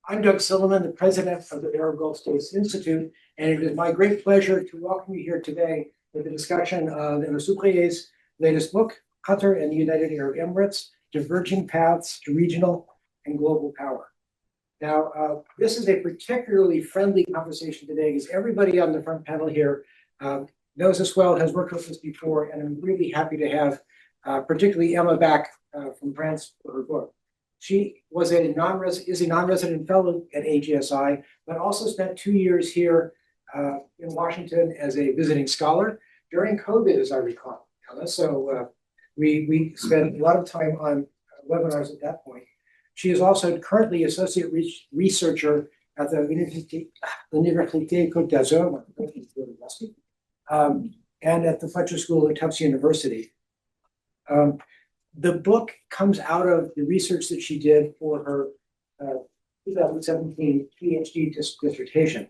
I'm Doug Silliman, the president of the Arab Gulf States Institute, and it is my great pleasure to welcome you here today for the discussion of Soubrier's latest book, Qatar and the United Arab Emirates, Diverging Paths to Regional and Global Power. Now, this is a particularly friendly conversation today because everybody on the front panel here knows us well, has worked with us before, and I'm really happy to have particularly Emma back from France for her book. She was a non-resident fellow at AGSI, but also spent 2 years here in Washington as a visiting scholar during COVID, as I recall. So we spent a lot of time on webinars at that point. She is also currently associate researcher at the Université Côte d'Azur, and at the Fletcher School at Tufts University. The book comes out of the research that she did for her 2017 PhD dissertation.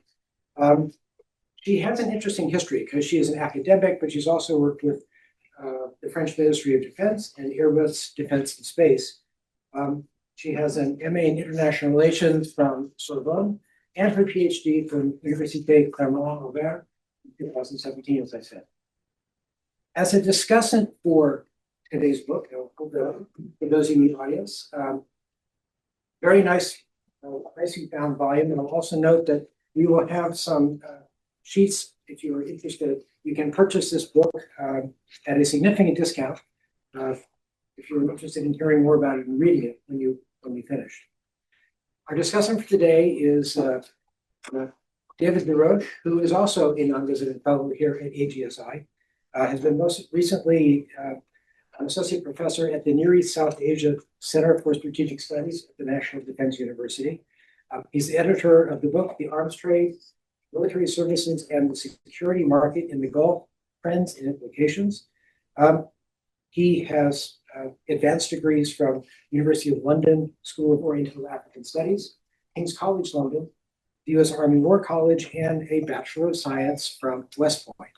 She has an interesting history because she is an academic, but she's also worked with the French Ministry of Defense and Airbus Defense and Space. She has an MA in International Relations from Sorbonne and her PhD from Université Clermont-Auvergne in 2017, as I said. As a discussant for today's book, for those in the audience, very nice, nicely bound volume. And I'll also note that we will have some sheets if you are interested. You can purchase this book at a significant discount if you're interested in hearing more about it and reading it when we finish. Our discussant for today is David Roches, who is also a non-resident fellow here at AGSI, has been most recently an associate professor at the Near East South Asia Center for Strategic Studies at the National Defense University. He's the editor of the book, The Arms Trade, Military Services and the Security Market in the Gulf, Trends and Implications. He has advanced degrees from University of London School of Oriental African Studies, King's College London, the U.S. Army War College, and a Bachelor of Science from West Point.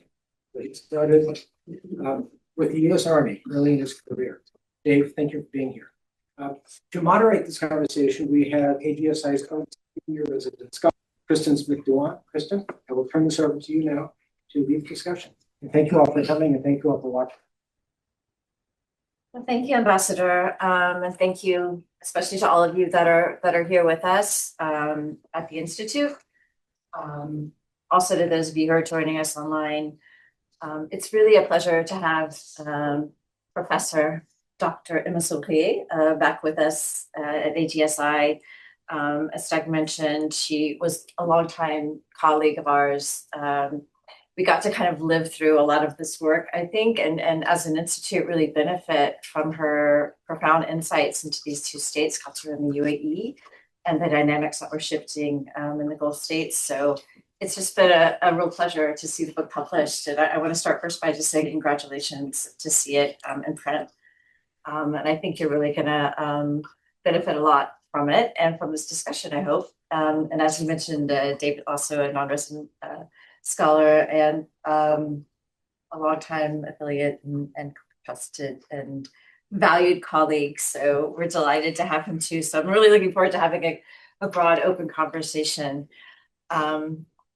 So he started with the U.S. Army early in his career. Dave, thank you for being here. To moderate this conversation, we have AGSI's own senior resident scholar, Kristin Diwan. Kristin, I will turn this over to you now to lead the discussion. And thank you all for coming, and thank you all for watching. Well, thank you, Ambassador, and thank you especially to all of you that are here with us at the Institute. Also to those of you who are joining us online. It's really a pleasure to have Professor Dr. Emma Soubrier back with us at AGSI. As Doug mentioned, she was a longtime colleague of ours. We got to kind of live through a lot of this work, I think, and as an institute really benefit from her profound insights into these two states, Qatar and the UAE, and the dynamics that were shifting in the Gulf states. So it's just been a real pleasure to see the book published. And I want to start first by just saying congratulations to see it in print. And I think you're really going to benefit a lot from it and from this discussion, I hope. And as you mentioned, David, also a non-resident scholar and a longtime affiliate and trusted and valued colleague. So we're delighted to have him too. So I'm really looking forward to having a broad, open conversation.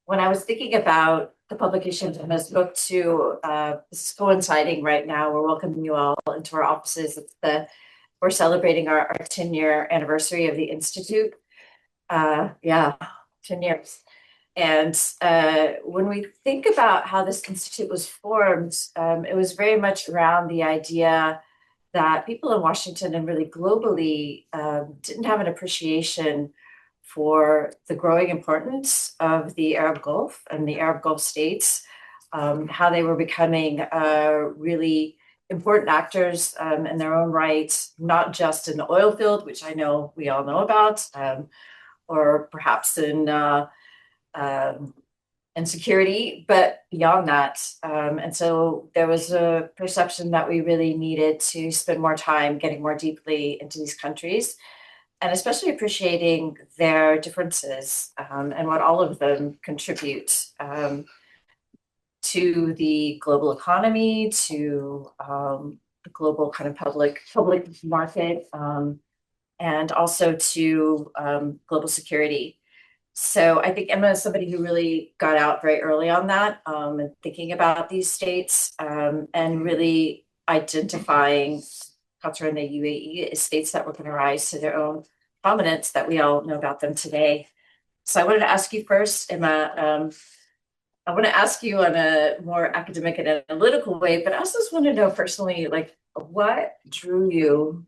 When I was thinking about the publication of this book too, this is coinciding right now. We're welcoming you all into our offices. We're celebrating our 10-year anniversary of the Institute. 10 years. And when we think about how this institute was formed, it was very much around the idea that people in Washington and really globally didn't have an appreciation for the growing importance of the Arab Gulf and the Arab Gulf states, how they were becoming really important actors in their own right, not just in the oil field, which I know we all know about, or perhaps in security, but beyond that. And so there was a perception that we really needed to spend more time getting more deeply into these countries, and especially appreciating their differences and what all of them contribute to the global economy, to the global kind of public market, and also to global security. So I think Emma is somebody who really got out very early on that, and thinking about these states, and really identifying Qatar and the UAE as states that were going to rise to their own prominence that we all know about them today. So I wanted to ask you first, Emma. I want to ask you on a more academic and analytical way, but I also just want to know personally, like, what drew you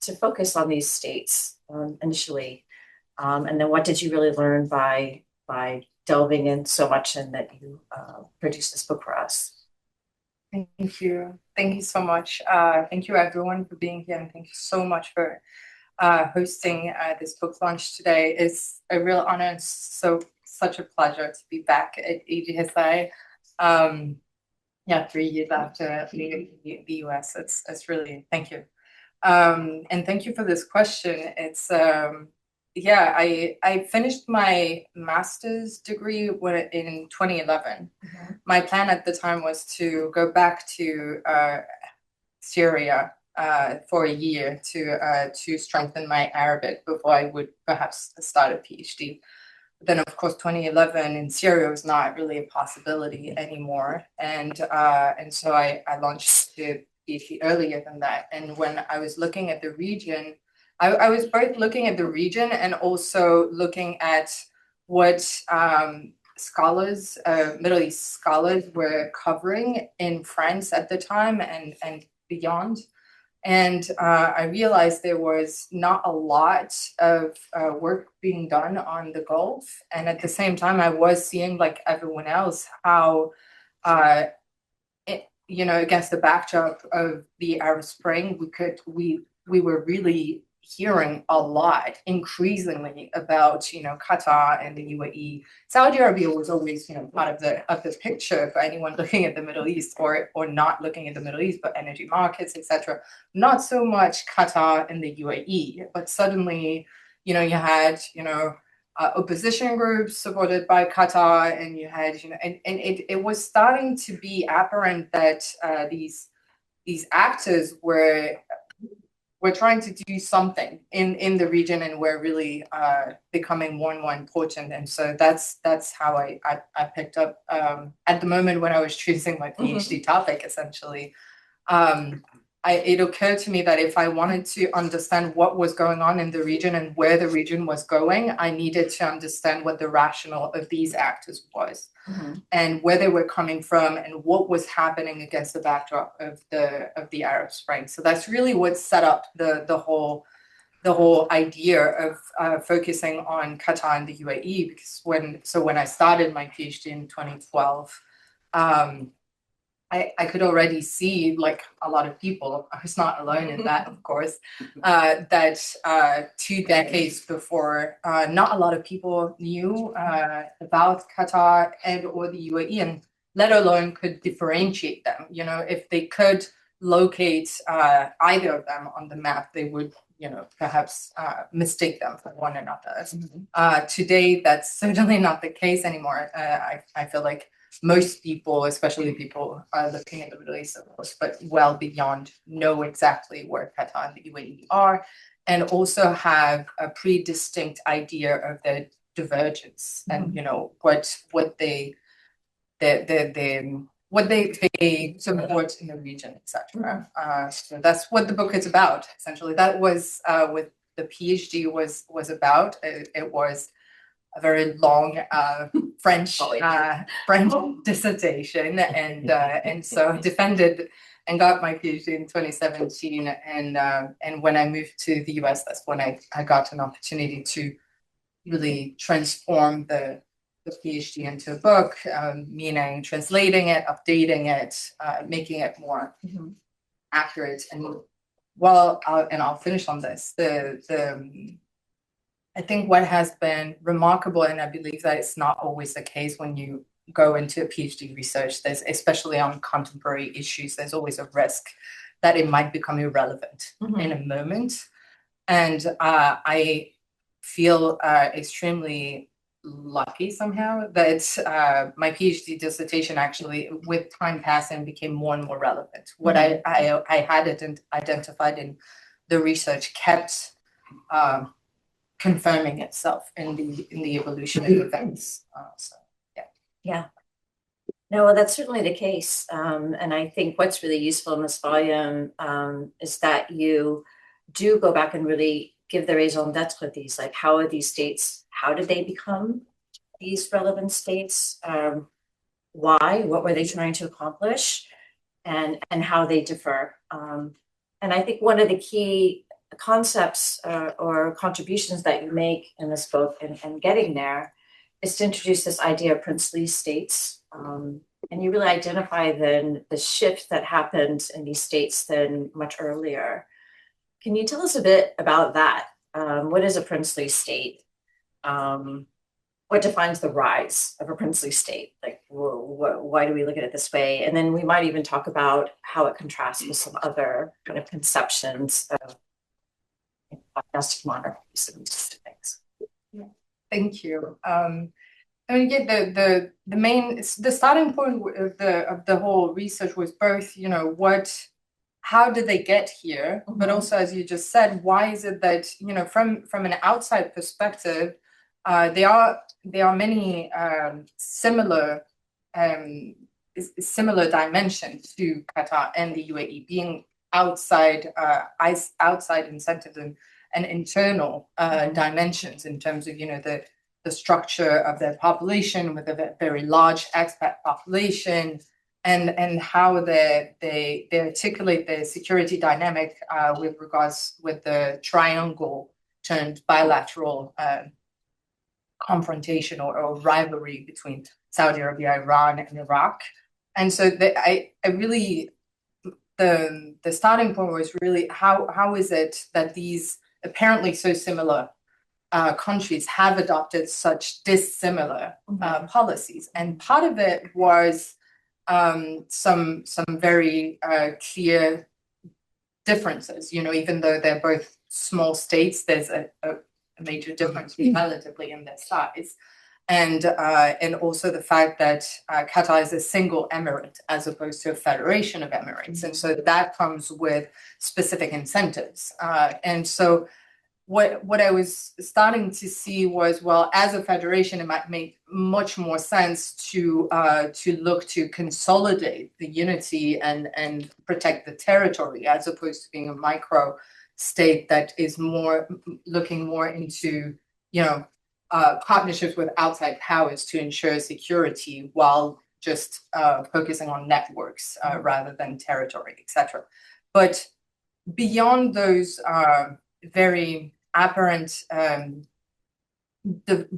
to focus on these states initially? And then what did you really learn by delving in so much and that you produced this book for us? Thank you. Thank you so much. Thank you everyone for being here, and thank you so much for hosting this book launch today. It's a real honor and such a pleasure to be back at AGSI. 3 years after leaving the US. It's really, thank you. And thank you for this question. It's I finished my master's degree in 2011. Mm-hmm. My plan at the time was to go back to Syria for a year to strengthen my Arabic before I would perhaps start a PhD. But then, of course, 2011 in Syria was not really a possibility anymore, and so I launched the PhD earlier than that. And when I was looking at the region, I was both looking at the region and also looking at what scholars, Middle East scholars, were covering in France at the time and beyond. And I realized there was not a lot of work being done on the Gulf. And at the same time, I was seeing, like everyone else, how, against the backdrop of the Arab Spring, we were really hearing a lot increasingly about Qatar and the UAE. Saudi Arabia was always part of the picture for anyone looking at the Middle East or not looking at the Middle East, but energy markets, etc. Not so much Qatar and the UAE, but suddenly you had opposition groups supported by Qatar, and you had and it was starting to be apparent that these actors were trying to do something in the region, and we're really becoming more and more important. And so that's how I picked up at the moment when I was choosing my PhD topic, essentially. It occurred to me that if I wanted to understand what was going on in the region and where the region was going, I needed to understand what the rationale of these actors was, and where they were coming from, and what was happening against the backdrop of the Arab Spring. So that's really what set up the whole idea of focusing on Qatar and the UAE. Because when I started my PhD in 2012. I could already see, like a lot of people, I was not alone in that, of course, that 2 decades before, not a lot of people knew about Qatar and or the UAE, and let alone could differentiate them. If they could locate either of them on the map, they would perhaps mistake them for one another. Today, that's certainly not the case anymore. I feel like most people, especially people looking at the Middle East, of course, but well beyond, know exactly where Qatar and the UAE are, and also have a pretty distinct idea of their divergence and what they support in the region, etc. So that's what the book is about. Essentially, that was what the PhD was about. It was a very long French dissertation, and so defended and got my PhD in 2017. And when I moved to the US, that's when I got an opportunity to really transform the PhD into a book, meaning translating it, updating it, making it more accurate. And I'll finish on this. I think what has been remarkable, and I believe that it's not always the case when you go into PhD research, there's, especially on contemporary issues, there's always a risk that it might become irrelevant in a moment. And I feel extremely lucky somehow that my PhD dissertation actually, with time passing, became more and more relevant. What I had identified in the research kept confirming itself in the evolution of events. Yeah. No, well, that's certainly the case. And I think what's really useful in this volume is that you do go back and really give the raison d'etre of these, like how are these states, how did they become these relevant states? Why, what were they trying to accomplish, and how they differ. And I think one of the key concepts or contributions that you make in this book and getting there is to introduce this idea of princely states. And you really identify then the shift that happened in these states then much earlier. Can you tell us a bit about that? What is a princely state? What defines the rise of a princely state? Like, why do we look at it this way? And then we might even talk about how it contrasts with some other kind of conceptions of dynastic monarchies and just things. Thank you. I mean, the starting point of the whole research was both, how did they get here, but also, as you just said, why is it that, from an outside perspective, there are many similar dimensions to Qatar and the UAE, being outside incentives and internal dimensions in terms of the structure of their population with a very large expat population, and how they articulate the security dynamic with the triangle turned bilateral confrontation or rivalry between Saudi Arabia, Iran, and Iraq. And so the starting point was really how is it that these apparently so similar countries have adopted such dissimilar policies? And part of it was some very clear differences. Even though they're both small states, there's a major difference relatively in their size, and also the fact that Qatar is a single emirate as opposed to a federation of emirates, and so that comes with specific incentives. And so what I was starting to see was, well, as a federation, it might make much more sense to look to consolidate the unity and protect the territory, as opposed to being a micro state that is looking more into partnerships with outside powers to ensure security, while just focusing on networks rather than territory, etc. But beyond those very apparent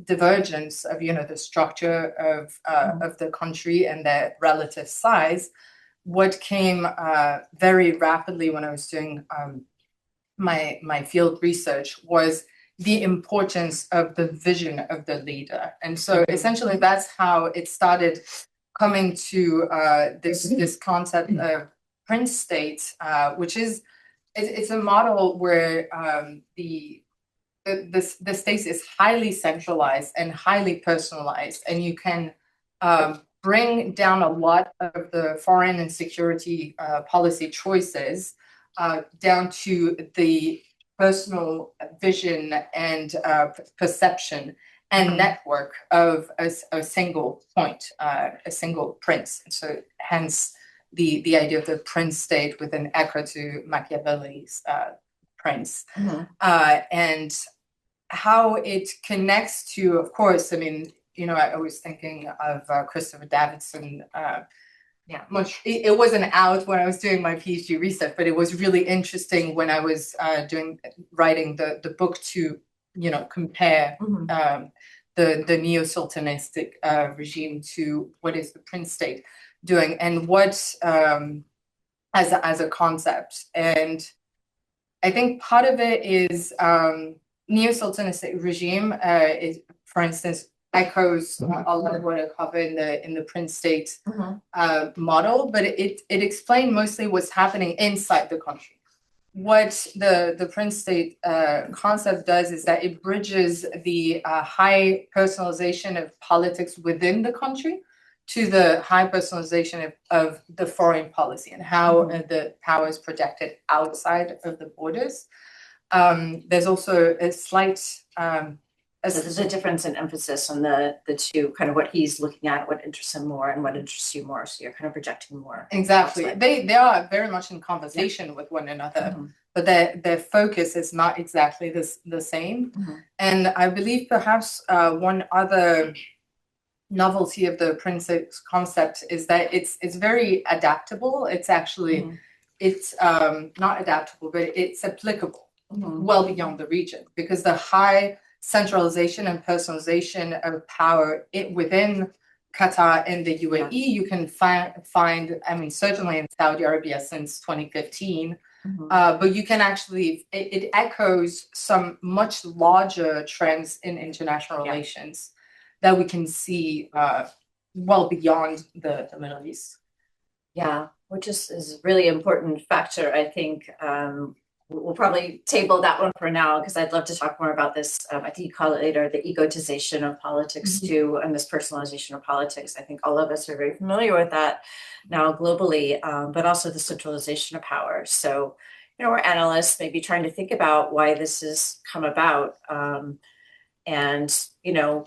divergence of the structure of the country and their relative size, what came very rapidly when I was doing my field research was the importance of the vision of the leader. And so essentially that's how it started coming to this concept of prince state, which is it's a model where the state is highly centralized and highly personalized, and you can bring down a lot of the foreign and security policy choices down to the personal vision and perception and network of a single point, a single prince. And so hence the idea of the prince state with an echo to Machiavelli's prince. And how it connects to, of course, I mean, I was thinking of Christopher Davidson. It wasn't out when I was doing my PhD research, but it was really interesting when I was writing the book to compare the neo-sultanistic regime to what is the prince state doing, and what as a concept. And I think part of it is neo-sultanistic regime is, for instance, echoes a lot of what I cover in the prince state model, but it explained mostly what's happening inside the country. What the prince state concept does is that it bridges the high personalization of politics within the country to the high personalization of the foreign policy and how the power is protected outside of the borders. There's also a slight So there's a difference in emphasis on the two, kind of what he's looking at, what interests him more and what interests you more. So you're kind of projecting more. Exactly. outside. They are very much in conversation with one another, Mhm. but their focus is not exactly the same. Mhm. And I believe perhaps one other novelty of the Prince's concept is that it's very adaptable. It's actually Mhm. it's not adaptable, but it's applicable Mhm. well beyond the region, because the high centralization and personalization of power within Qatar and the UAE, you can find, I mean, certainly in Saudi Arabia since 2015, Mhm. but you can actually, it echoes some much larger trends in international Yeah. relations that we can see well beyond the Middle East. Yeah, which is a really important factor. I think we'll probably table that one for now because I'd love to talk more about this. I think you call it later the egotization of politics Mhm. too, and this personalization of politics. I think all of us are very familiar with that now globally, but also the centralization of power. So, we're analysts maybe trying to think about why this has come about. And,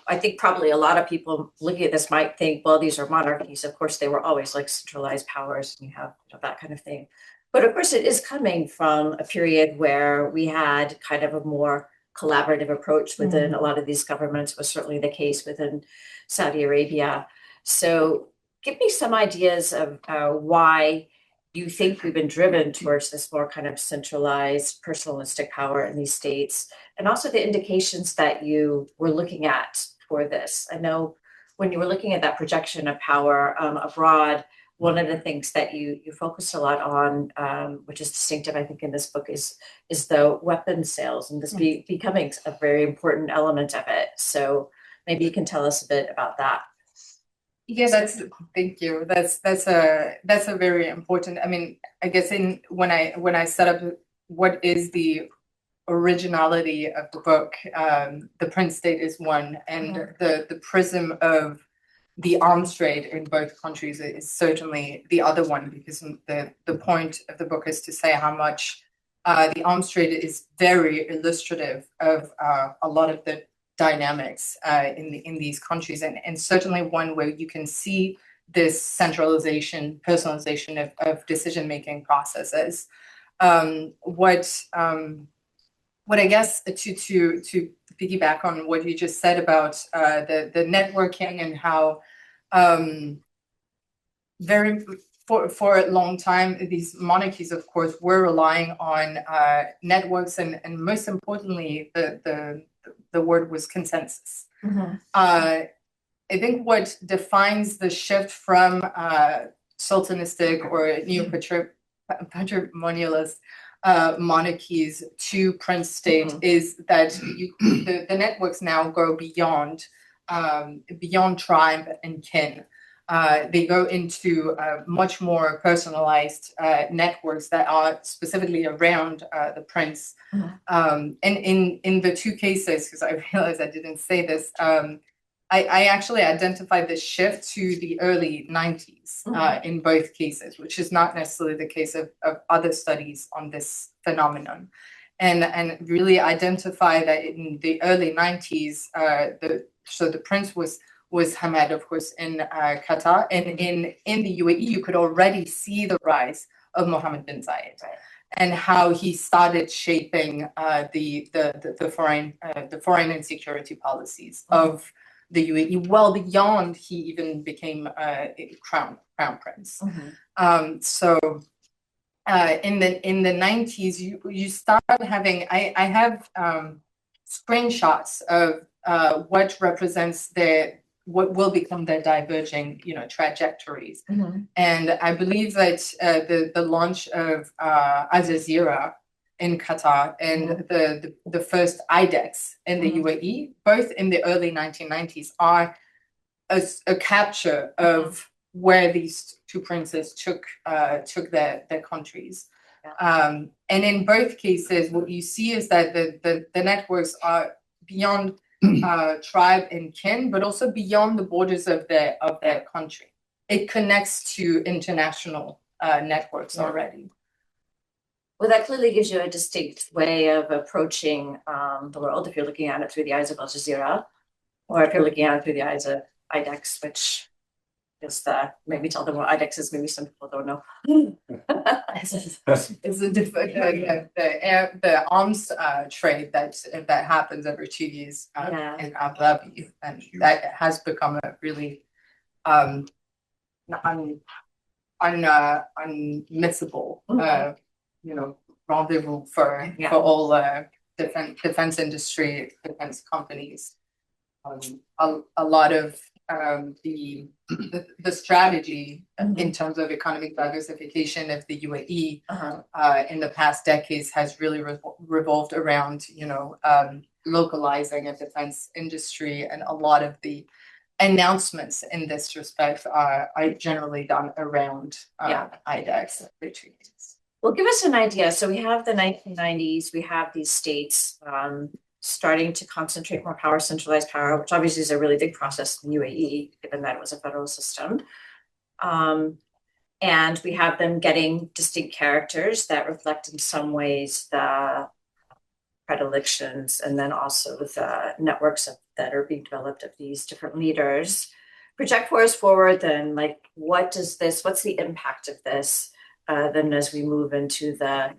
I think probably a lot of people looking at this might think, well, these are monarchies. Of course, they were always like centralized powers and you have that kind of thing. But of course, it is coming from a period where we had kind of a more collaborative approach within a lot of these governments. It was certainly the case within Saudi Arabia. So give me some ideas of why you think we've been driven towards this more kind of centralized personalistic power in these states, and also the indications that you were looking at for this. I know when you were looking at that projection of power abroad, one of the things that you focused a lot on, which is distinctive, I think, in this book, is the weapons sales and this becoming a very important element of it. So maybe you can tell us a bit about that. Yeah, thank you. That's a very important. I mean, I guess when I set up what is the originality of the book, the Prince State is one, and the prism of the arms trade in both countries is certainly the other one, because the point of the book is to say how much the arms trade is very illustrative of a lot of the dynamics in these countries, and certainly one where you can see this centralization, personalization of decision-making processes. What I guess to piggyback on what you just said about the networking and how for a long time these monarchies, of course, were relying on networks, and most importantly the word was consensus. Mm-hmm. I think what defines the shift from sultanistic or neo-patrimonialist monarchies to Prince State is that the networks now go beyond tribe and kin. They go into much more personalized networks that are specifically around the prince. And in the two cases, because I realized I didn't say this, I actually identified this shift to the early 90s in both cases, which is not necessarily the case of other studies on this phenomenon. And really identify that in the early 90s, the prince was Hamad, of course, in Qatar, and in the UAE, you could already see the rise of Mohammed bin Zayed, and how he started shaping the foreign and security policies of the UAE well beyond he even became a crown prince. So in the 90s, you start having, I have screenshots of what represents what will become their diverging, trajectories. And I believe that the launch of AGSI in Qatar and the first IDEX in the UAE, both in the early 1990s, are a capture of where these two princes took their countries. And in both cases, what you see is that the networks are beyond tribe and kin, but also beyond the borders of their country. It connects to international networks already. Well, that clearly gives you a distinct way of approaching the world if you're looking at it through the eyes of Al Jazeera, or if you're looking at it through the eyes of IDEX, which is maybe tell them what IDEX is, maybe some people don't know. It's a different the arms trade that happens every 2 years Yeah. in Abu Dhabi, and that has become a really unmissable rendezvous for all defense industry, defense companies. A lot of the strategy in terms of economic diversification of the UAE in the past decades has really revolved around localizing a defense industry, and a lot of the announcements in this respect are generally done around IDEX retreats. Well, give us an idea. So we have the 1990s, we have these states starting to concentrate more power, centralized power, which obviously is a really big process in UAE, given that it was a federal system. And we have them getting distinct characters that reflect in some ways the predilections and then also the networks that are being developed of these different leaders. Project forward then, like, what's the impact of this then as we move into the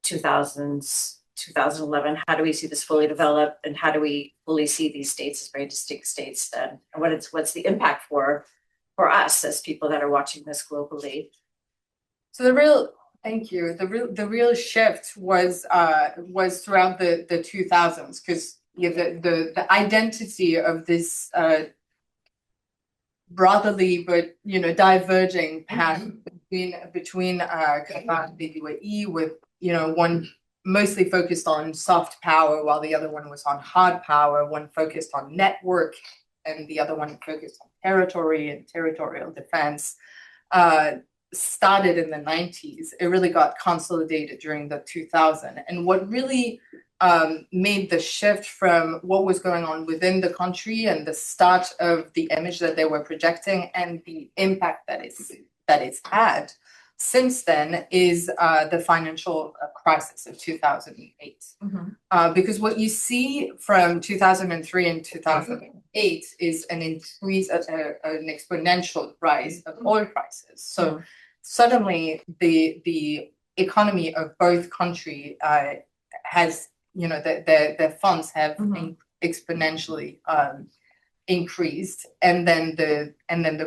2000s, 2011, how do we see this fully develop, and how do we fully see these states as very distinct states then? And what's the impact for us as people that are watching this globally? So thank you. The real shift was throughout the 2000s, because the identity of this brotherly but diverging path between Qatar and the UAE, with one mostly focused on soft power while the other one was on hard power, one focused on network and the other one focused on territory and territorial defense, started in the 90s. It really got consolidated during the 2000s. And what really made the shift from what was going on within the country and the start of the image that they were projecting and the impact that it's had since then is the financial crisis of 2008. Because what you see from 2003 and 2008 is an increase, an exponential rise of oil prices. So suddenly the economy of both countries has, their funds have exponentially increased, and then the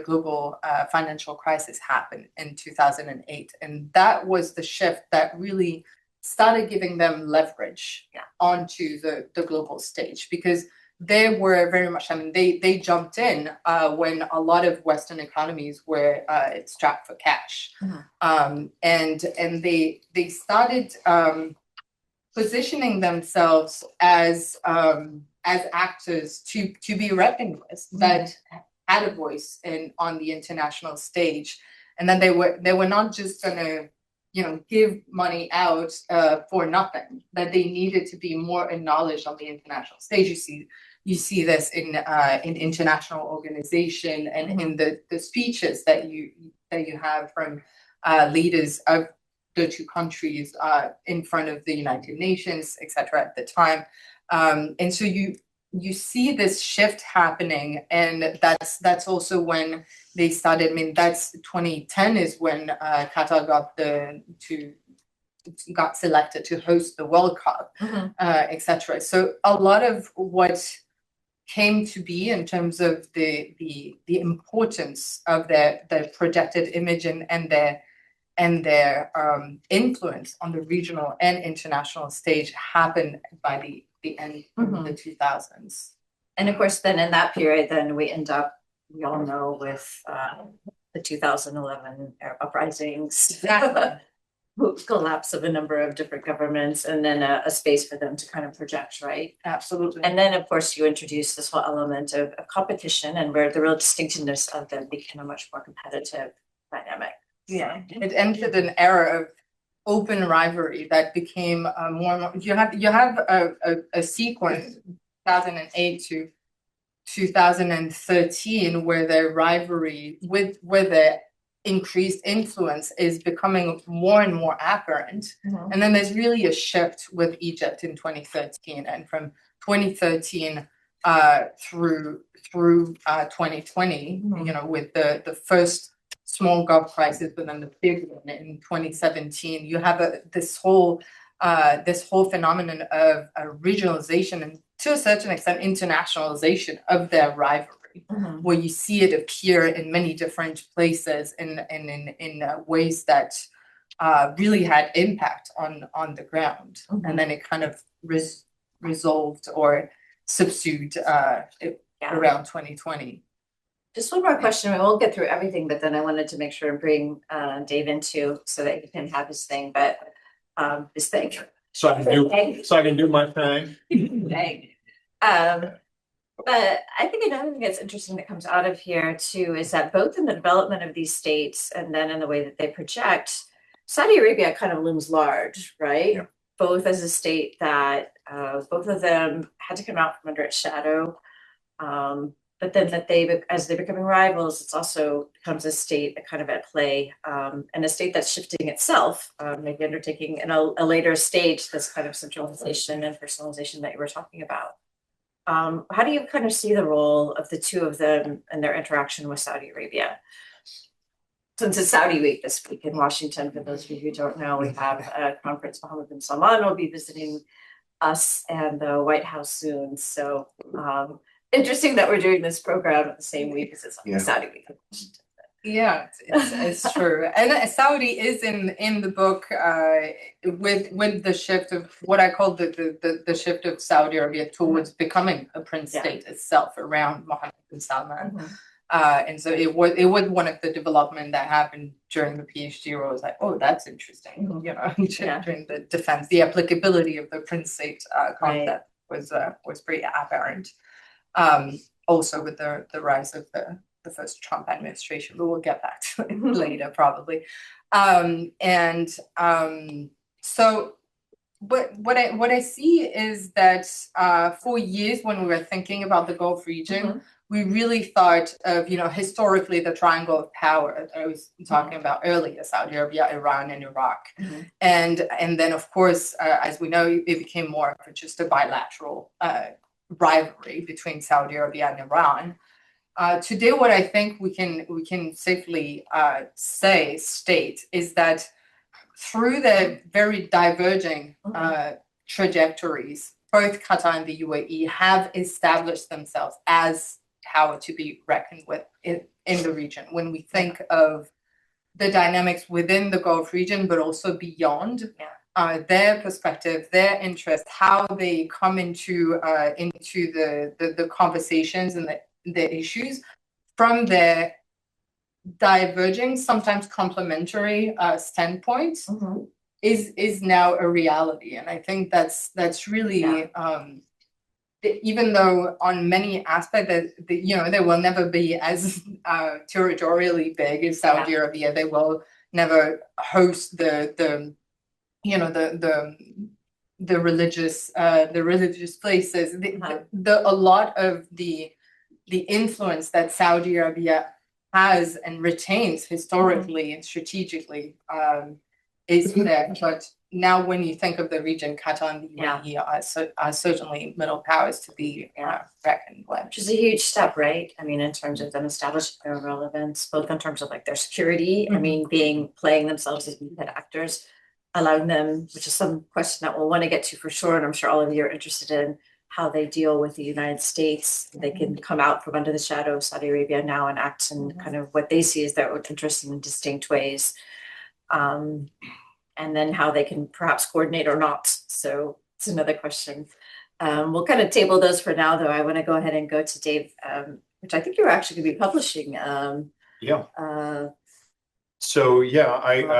global financial crisis happened in 2008, and that was the shift that really started giving them leverage onto the global stage, because they were very much, they jumped in when a lot of Western economies were strapped for cash, and they started positioning themselves as actors to be reckoned with, that had a voice on the international stage, and then they were not just gonna give money out for nothing, that they needed to be more acknowledged on the international stage. You see this in international organization and in the speeches that you have from leaders of the two countries in front of the United Nations, etc. at the time. And so you see this shift happening, and that's also when they started. That's 2010 is when Qatar got selected to host the World Cup, etc. So a lot of what came to be in terms of the importance of their projected image and their influence on the regional and international stage happened by the end of the 2000s. And of course, then in that period, then we all know with the 2011 Arab uprisings, collapse of a number of different governments, and then a space for them to kind of project, right? Absolutely. And then, of course, you introduce this whole element of competition, and where the real distinctiveness of them became a much more competitive dynamic. Yeah, it entered an era of open rivalry that became more and more. You have a sequence, 2008 to 2013, where the rivalry with the increased influence is becoming more and more apparent. And then there's really a shift with Egypt in 2013, and from 2013 through 2020, with the first small Gulf crisis, but then the big one in 2017, you have this whole phenomenon of regionalization and to a certain extent internationalization of their rivalry. Where you see it appear in many different places in ways that really had impact on the ground, and then it kind of resolved or subsued around 2020. Just one more question. We won't get through everything, but then I wanted to make sure and bring Dave into so that he can have his thing. But his thing. So I can do my thing. Thing. But I think another thing that's interesting that comes out of here too is that both in the development of these states and then in the way that they project, Saudi Arabia kind of looms large, right? Yeah. Both as a state that both of them had to come out from under its shadow. But then that as they're becoming rivals, it's also becomes a state that kind of at play, and a state that's shifting itself, maybe undertaking in a later stage, this kind of centralization and personalization that you were talking about. How do you kind of see the role of the two of them and their interaction with Saudi Arabia? Since it's Saudi week this week in Washington, for those of you who don't know, we have a conference. Mohammed bin Salman will be visiting us and the White House soon. So interesting that we're doing this program at the same week as it's Saudi week in Washington. Yeah, it's true. And Saudi is in the book with the shift of what I call the shift of Saudi Arabia towards becoming a prince state itself around Mohammed bin Salman. And so it was one of the development that happened during the PhD where I was like, oh, that's interesting. During the defense, the applicability of the prince state concept was pretty apparent. Also with the rise of the first Trump administration, but we'll get back to it later probably. So what I see is that for years when we were thinking about the Gulf region, we really thought of, historically the triangle of power that I was talking about earlier, Saudi Arabia, Iran, and Iraq. And then of course, as we know, it became more of just a bilateral rivalry between Saudi Arabia and Iran. Today, what I think we can safely state is that through the very diverging trajectories, both Qatar and the UAE have established themselves as power to be reckoned with in the region. When we think of the dynamics within the Gulf region, but also beyond, their perspective, their interest, how they come into the conversations and the issues from their diverging, sometimes complementary standpoints is now a reality. And I think that's really even though on many aspects that they will never be as territorially big as Saudi Arabia, they will never host the religious places. A lot of the influence that Saudi Arabia has and retains historically and strategically is there. But now when you think of the region, Qatar and the UAE are certainly middle powers to be reckoned with. Which is a huge step, right? I mean, in terms of them establishing their relevance, both in terms of like their security, I mean, playing themselves as independent actors, allowing them, which is some question that we'll want to get to for sure, and I'm sure all of you are interested in how they deal with the United States. They can come out from under the shadow of Saudi Arabia now and act in kind of what they see as their own interesting and distinct ways. And then how they can perhaps coordinate or not. So it's another question. We'll kind of table those for now, though. I want to go ahead and go to Dave, which I think you're actually going to be publishing. So yeah, you've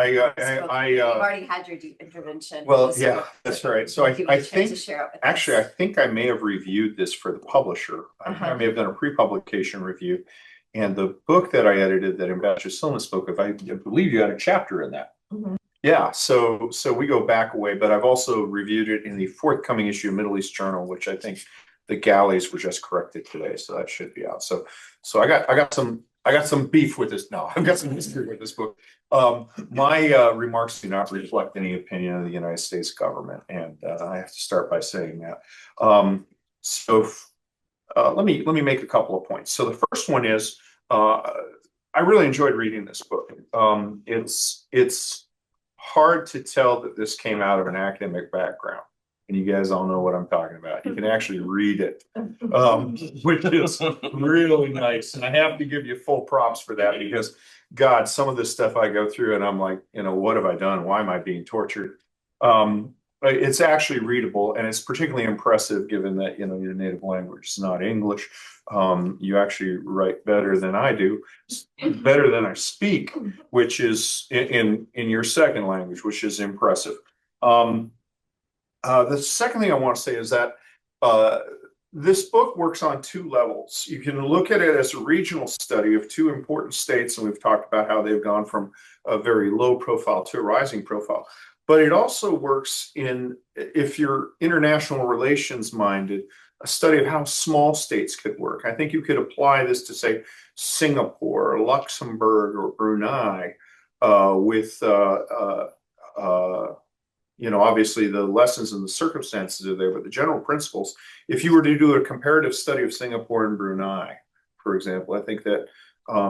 already had your deep intervention. Well, yeah, that's right. So I think actually, I think I may have reviewed this for the publisher. I may have done a pre-publication review, and the book that I edited that Ambassador Silman spoke of, I believe you had a chapter in that. Yeah, so we go back a way, but I've also reviewed it in the forthcoming issue of Middle East Journal, which I think the galleys were just corrected today, so that should be out. So I got some I got some beef with this. No, I've got some history with this book. My remarks do not reflect any opinion of the United States government, and I have to start by saying that. Let me make a couple of points. So the first one is I really enjoyed reading this book. It's hard to tell that this came out of an academic background. And you guys all know what I'm talking about. You can actually read it, which is really nice. And I have to give you full props for that because, God, some of this stuff I go through and I'm like, what have I done? Why am I being tortured? It's actually readable, and it's particularly impressive given that, your native language is not English. You actually write better than I do, better than I speak, which is in your second language, which is impressive. The second thing I want to say is that this book works on two levels. You can look at it as a regional study of two important states, and we've talked about how they've gone from a very low profile to a rising profile. But it also works if you're international relations minded, a study of how small states could work. I think you could apply this to, say, Singapore or Luxembourg or Brunei with obviously the lessons and the circumstances are there, but the general principles. If you were to do a comparative study of Singapore and Brunei, for example, I think that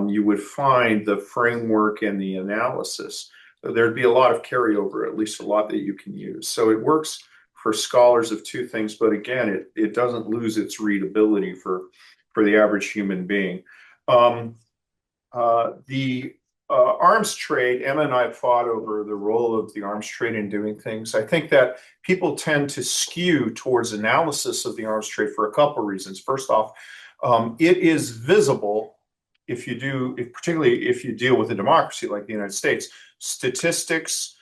you would find the framework and the analysis. There'd be a lot of carryover, at least a lot that you can use. So it works for scholars of two things, but again, it doesn't lose its readability for the average human being. The arms trade, Emma and I have fought over the role of the arms trade in doing things. I think that people tend to skew towards analysis of the arms trade for a couple of reasons. First off, it is visible particularly if you deal with a democracy like the United States, statistics,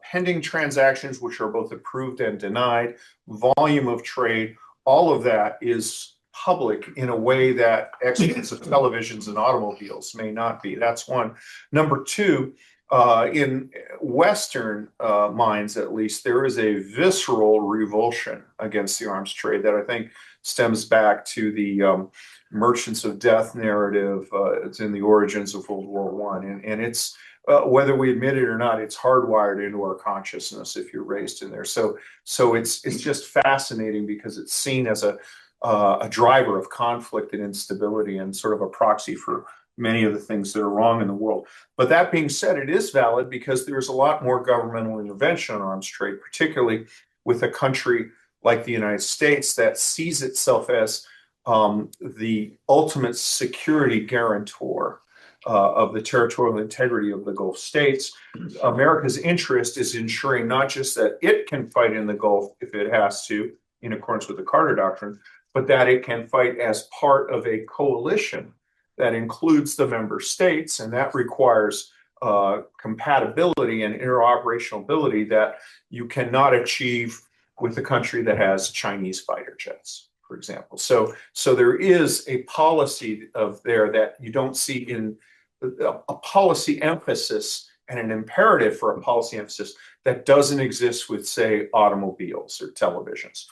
pending transactions, which are both approved and denied, volume of trade, all of that is public in a way that experts of televisions and automobiles may not be. That's one. Number two, in Western minds, at least, there is a visceral revulsion against the arms trade that I think stems back to the merchants of death narrative. It's in the origins of World War I. And it's, whether we admit it or not, it's hardwired into our consciousness if you're raised in there. So it's just fascinating because it's seen as a driver of conflict and instability and sort of a proxy for many of the things that are wrong in the world. But that being said, it is valid because there's a lot more governmental intervention on arms trade, particularly with a country like the United States that sees itself as the ultimate security guarantor of the territorial integrity of the Gulf states. America's interest is ensuring not just that it can fight in the Gulf if it has to, in accordance with the Carter Doctrine, but that it can fight as part of a coalition that includes the member states, and that requires compatibility and interoperationality that you cannot achieve with a country that has Chinese fighter jets, for example. So there is a policy there that you don't see in a policy emphasis and an imperative for a policy emphasis that doesn't exist with, say, automobiles or televisions.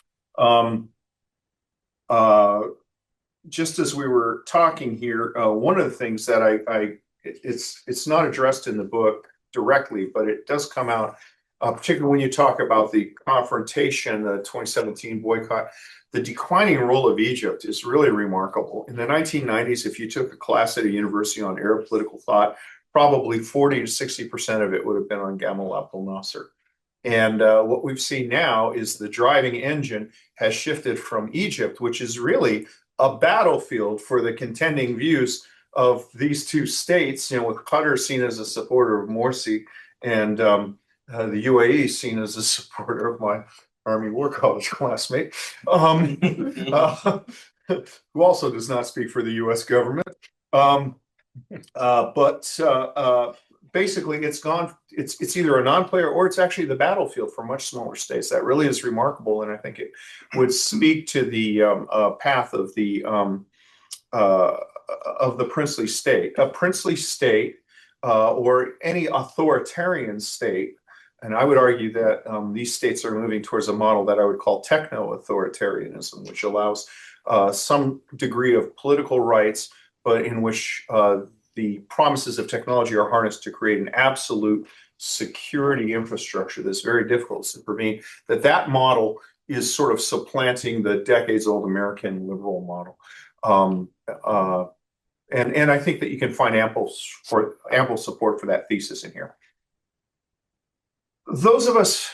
Just as we were talking here, one of the things that it's not addressed in the book directly, but it does come out, particularly when you talk about the confrontation, the 2017 boycott. The declining role of Egypt is really remarkable. In the 1990s, if you took a class at a university on Arab political thought, probably 40 to 60% of it would have been on Gamal Abdel Nasser. And what we've seen now is the driving engine has shifted from Egypt, which is really a battlefield for the contending views of these two states, with Qatar seen as a supporter of Morsi and the UAE seen as a supporter of my Army War College classmate, who also does not speak for the US government. Basically, it's either a non-player or it's actually the battlefield for much smaller states. That really is remarkable, and I think it would speak to the path of the princely state. A princely state or any authoritarian state, and I would argue that these states are moving towards a model that I would call techno-authoritarianism, which allows some degree of political rights, but in which the promises of technology are harnessed to create an absolute security infrastructure that's very difficult to supervene, that model is sort of supplanting the decades-old American liberal model. And I think that you can find ample support for that thesis in here. Those of us,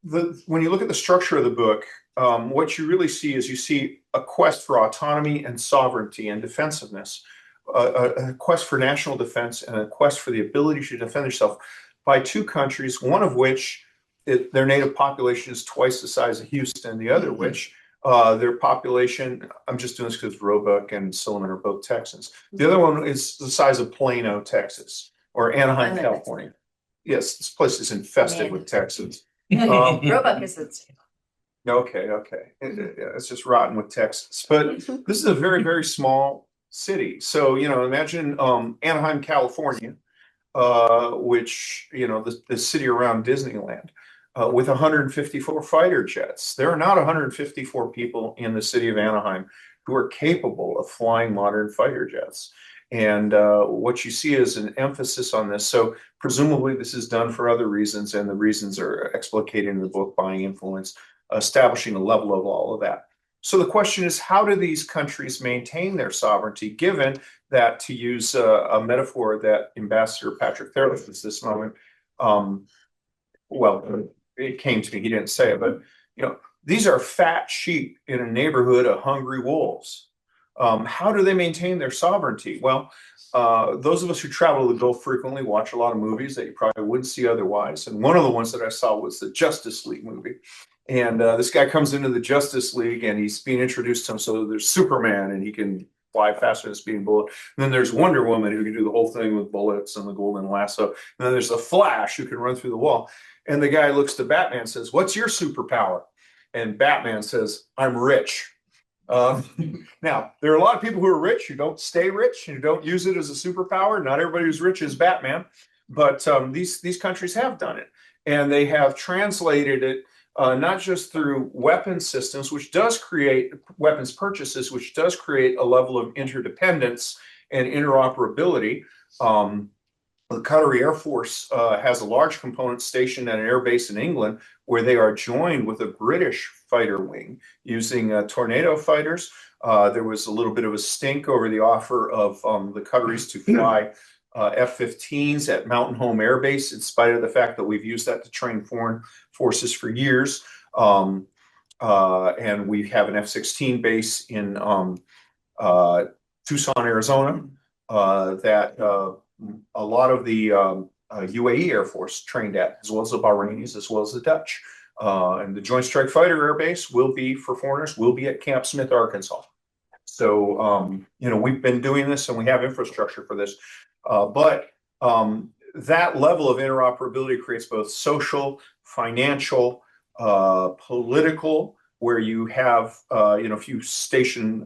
when you look at the structure of the book, what you really see is you see a quest for autonomy and sovereignty and defensiveness, a quest for national defense and a quest for the ability to defend yourself by two countries, one of which their native population is twice the size of Houston, the other which their population, I'm just doing this because Roebuck and Silliman are both Texans. The other one is the size of Plano, Texas, or Anaheim, California. Yes, this place is infested with Texans. Roebuck is it. Okay. It's just rotten with Texas. But this is a very, very small city. So, imagine Anaheim, California, which, the city around Disneyland, with 154 fighter jets. There are not 154 people in the city of Anaheim who are capable of flying modern fighter jets. And what you see is an emphasis on this. So presumably this is done for other reasons, and the reasons are explicated in the book, Buying Influence, establishing a level of all of that. So the question is, how do these countries maintain their sovereignty, given that, to use a metaphor that Ambassador Patrick Thurles used this moment, well, it came to me, he didn't say it, but these are fat sheep in a neighborhood of hungry wolves. How do they maintain their sovereignty? Well, those of us who travel the Gulf frequently watch a lot of movies that you probably wouldn't see otherwise. And one of the ones that I saw was the Justice League movie. And this guy comes into the Justice League and he's being introduced to him. So there's Superman and he can fly faster than a speeding bullet. And then there's Wonder Woman who can do the whole thing with bullets and the golden lasso. And then there's the Flash who can run through the wall. And the guy looks to Batman and says, "What's your superpower?" And Batman says, "I'm rich." Now, there are a lot of people who are rich who don't stay rich and who don't use it as a superpower. Not everybody who's rich is Batman, but these countries have done it. And they have translated it not just through weapon systems, which does create weapons purchases, which does create a level of interdependence and interoperability. The Qatari Air Force has a large component stationed at an air base in England, where they are joined with a British fighter wing using Tornado fighters. There was a little bit of a stink over the offer of the Qataris to fly F-15s at Mountain Home Air Base, in spite of the fact that we've used that to train foreign forces for years. And we have an F-16 base in Tucson, Arizona, that a lot of the UAE Air Force trained at, as well as the Bahrainis, as well as the Dutch. And the Joint Strike Fighter Air Base will be, for foreigners, will be at Camp Smith, Arkansas. So, we've been doing this and we have infrastructure for this. But that level of interoperability creates both social, financial, political, where you have, if you station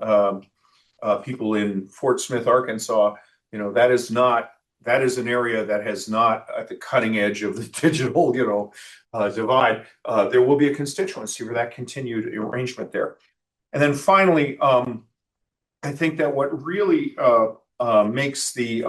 people in Fort Smith, Arkansas, that is an area that has not at the cutting edge of the digital, divide. There will be a constituency for that continued arrangement there. And then finally, I think that what really makes the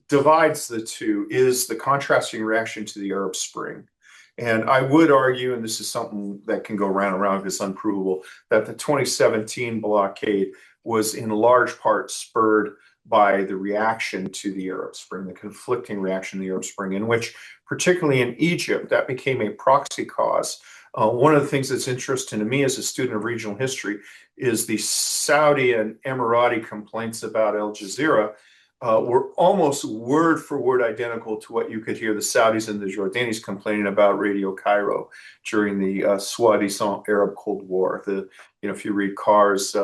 divides the two is the contrasting reaction to the Arab Spring. And I would argue, and this is something that can go round and round because it's unprovable, that the 2017 blockade was in large part spurred by the reaction to the Arab Spring, the conflicting reaction to the Arab Spring, in which, particularly in Egypt, that became a proxy cause. One of the things that's interesting to me as a student of regional history is the Saudi and Emirati complaints about Al Jazeera were almost word for word identical to what you could hear the Saudis and the Jordanis complaining about Radio Cairo during the soi-disant Arab Cold War. If you read Carr's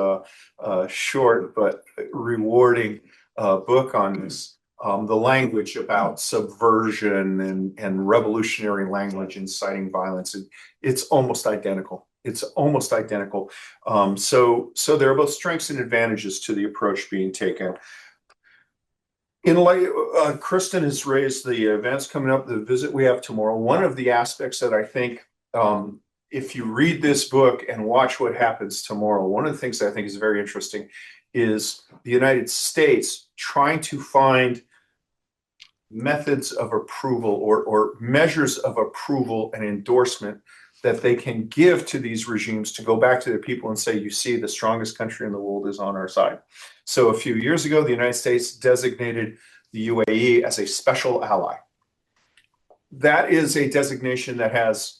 short but rewarding book on this, the language about subversion and revolutionary language inciting violence, it's almost identical. It's almost identical. So there are both strengths and advantages to the approach being taken. In light, Kristin has raised the events coming up, the visit we have tomorrow. One of the aspects that I think if you read this book and watch what happens tomorrow, one of the things that I think is very interesting is the United States trying to find methods of approval or measures of approval and endorsement that they can give to these regimes to go back to their people and say, you see, the strongest country in the world is on our side. So a few years ago, the United States designated the UAE as a special ally. That is a designation that has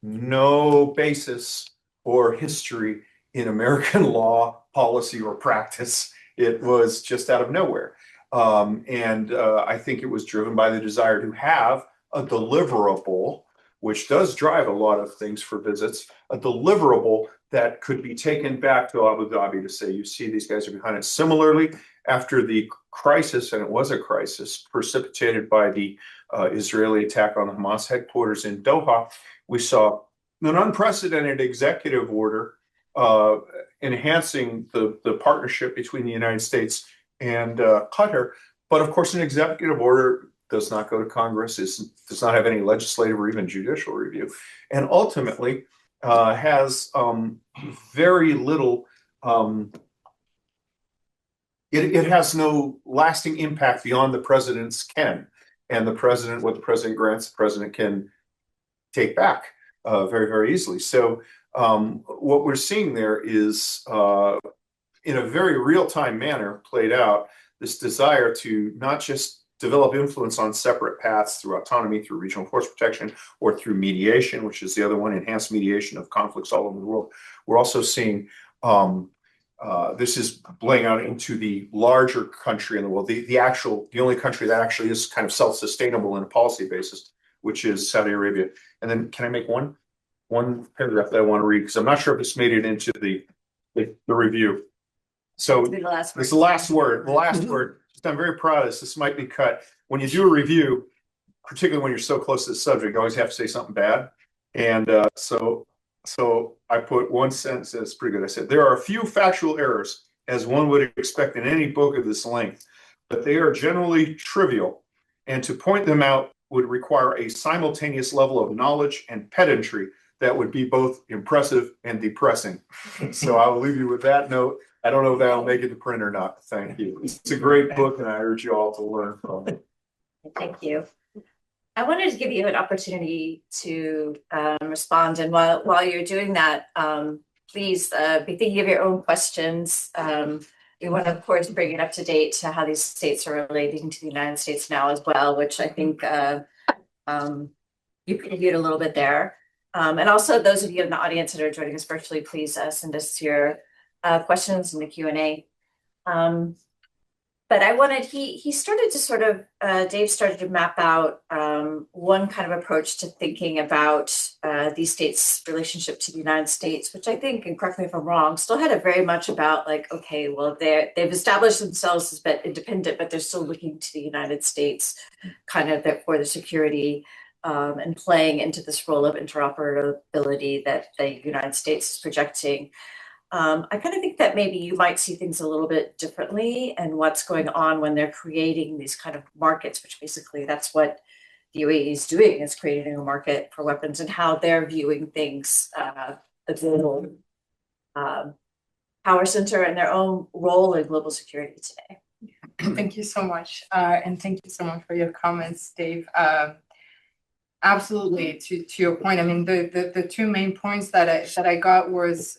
no basis or history in American law, policy, or practice. It was just out of nowhere. I think it was driven by the desire to have a deliverable, which does drive a lot of things for visits, a deliverable that could be taken back to Abu Dhabi to say, you see, these guys are behind it. Similarly, after the crisis, and it was a crisis precipitated by the Israeli attack on the Hamas headquarters in Doha, we saw an unprecedented executive order enhancing the partnership between the United States and Qatar. But of course, an executive order does not go to Congress, does not have any legislative or even judicial review, and ultimately has very little, it has no lasting impact beyond the president's ken. And the president, what the president grants, the president can take back very, very easily. So what we're seeing there is, in a very real-time manner, played out this desire to not just develop influence on separate paths through autonomy, through regional force protection, or through mediation, which is the other one, enhanced mediation of conflicts all over the world. We're also seeing this is playing out into the larger country in the world, the only country that actually is kind of self-sustainable in a policy basis, which is Saudi Arabia. And then can I make one paragraph that I want to read, because I'm not sure if this made it into the review. So this is the last word. I'm very proud of this. This might be cut. When you do a review, particularly when you're so close to the subject, you always have to say something bad. And so I put one sentence that's pretty good. I said, there are a few factual errors, as one would expect in any book of this length, but they are generally trivial. And to point them out would require a simultaneous level of knowledge and pedantry that would be both impressive and depressing. So I will leave you with that note. I don't know if that'll make it to print or not. Thank you. It's a great book, and I urge you all to learn from it. Thank you. I wanted to give you an opportunity to respond, and while you're doing that, please be thinking of your own questions. We want to, of course, bring it up to date to how these states are relating to the United States now as well, which I think you previewed a little bit there. And also, those of you in the audience that are joining us virtually, please send us your questions in the Q&A. But I wanted, he started to sort of, Dave started to map out one kind of approach to thinking about these states' relationship to the United States, which I think, and correct me if I'm wrong, still had it very much about like, okay, well, they've established themselves as independent, but they're still looking to the United States kind of for the security and playing into this role of interoperability that the United States is projecting. I kind of think that maybe you might see things a little bit differently and what's going on when they're creating these kind of markets, which basically that's what the UAE is doing, is creating a market for weapons, and how they're viewing things, the global power center and their own role in global security today. Thank you so much. And thank you so much for your comments, Dave. Absolutely, to your point. I mean, the two main points that I got was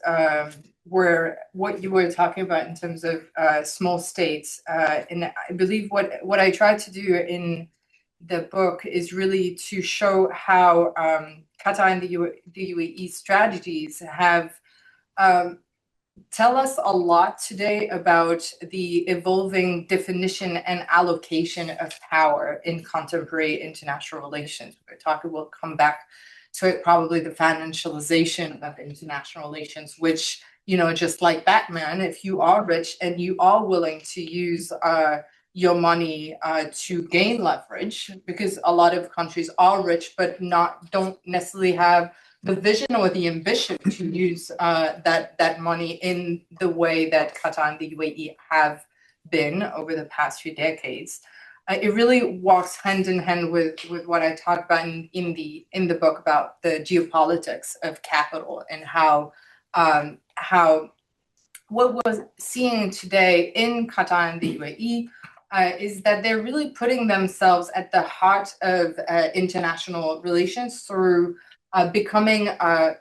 were what you were talking about in terms of small states. And I believe what I tried to do in the book is really to show how Qatar and the UAE strategies have tell us a lot today about the evolving definition and allocation of power in contemporary international relations. We'll come back to it, probably the financialization of international relations, which, you know, just like Batman, if you are rich and you are willing to use your money to gain leverage, because a lot of countries are rich but don't necessarily have the vision or the ambition to use that money in the way that Qatar and the UAE have been over the past few decades. it really walks hand in hand with what I talked about in the book about the geopolitics of capital and how what we're seeing today in Qatar and the UAE is that they're really putting themselves at the heart of international relations through becoming a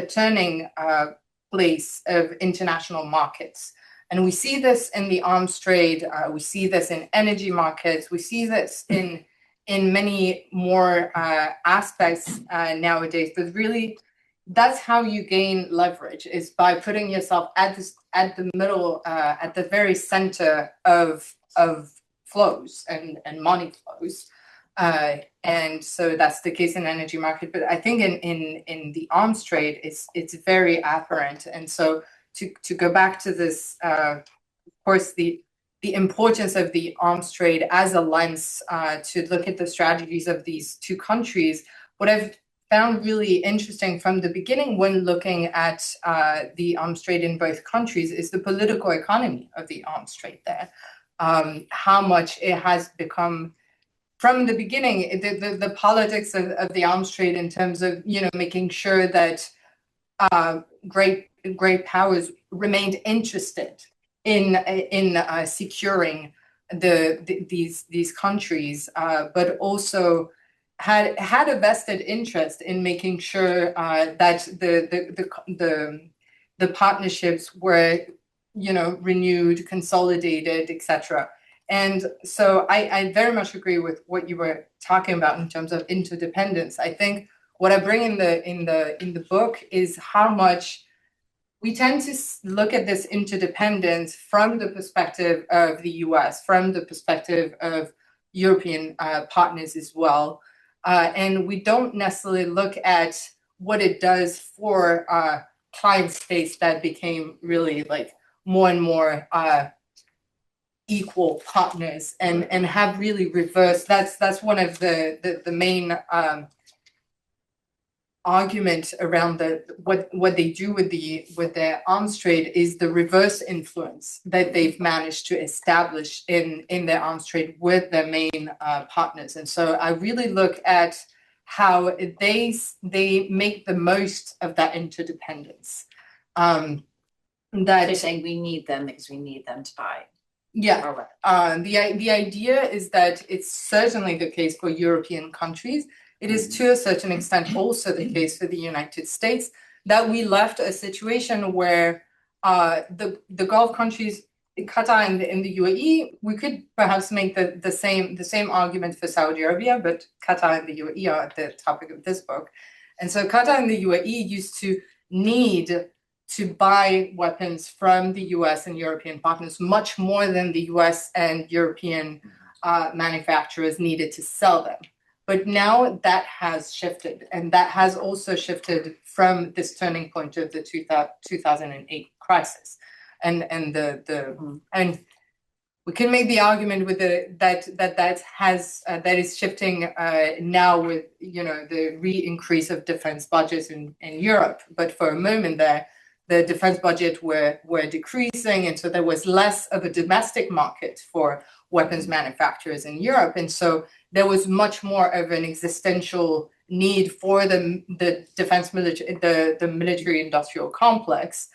turning place of international markets. And we see this in the arms trade, we see this in energy markets, we see this in many more aspects nowadays. But really, that's how you gain leverage, is by putting yourself at the middle, at the very center of flows and money flows. And so that's the case in energy market. But I think in the arms trade, it's very apparent. And so to go back to this, of course, the importance of the arms trade as a lens to look at the strategies of these two countries, what I've found really interesting from the beginning when looking at the arms trade in both countries is the political economy of the arms trade there. How much it has become from the beginning, the politics of the arms trade in terms of, making sure that great powers remained interested in securing these countries, but also had a vested interest in making sure that the partnerships were, renewed, consolidated, etc. And so I very much agree with what you were talking about in terms of interdependence. I think what I bring in the book is how much we tend to look at this interdependence from the perspective of the US, from the perspective of European partners as well. And we don't necessarily look at what it does for client states that became really like more and more equal partners and have really reversed. That's one of the main argument around what they do with their arms trade is the reverse influence that they've managed to establish in their arms trade with their main partners. And so I really look at how they make the most of that interdependence. That they're saying we need them because we need them to buy. Yeah. The idea is that it's certainly the case for European countries. It is to a certain extent also the case for the United States that we left a situation where the Gulf countries, Qatar and the UAE, we could perhaps make the same argument for Saudi Arabia, but Qatar and the UAE are at the topic of this book. And so Qatar and the UAE used to need to buy weapons from the US and European partners much more than the US and European manufacturers needed to sell them. But now that has shifted, and that has also shifted from this turning point of the 2008 crisis, and we can make the argument with that is shifting now with the re-increase of defense budgets in Europe. But for a moment there, the defense budget were decreasing, and so there was less of a domestic market for weapons manufacturers in Europe, and so there was much more of an existential need for the defense military, the military industrial complex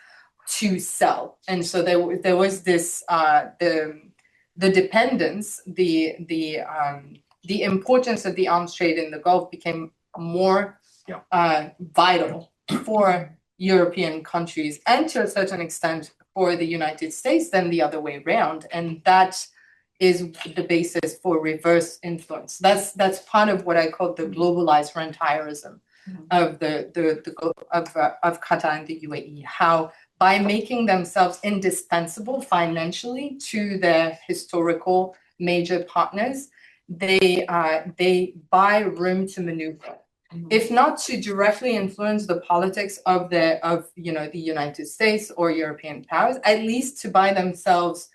to sell. And so there was this the dependence, the importance of the arms trade in the Gulf became more vital for European countries and to a certain extent for the United States than the other way around. And that is the basis for reverse influence. That's part of what I call the globalized rentierism of of Qatar and the UAE. How by making themselves indispensable financially to their historical major partners, they buy room to maneuver, if not to directly influence the politics of the United States or European powers, at least to buy themselves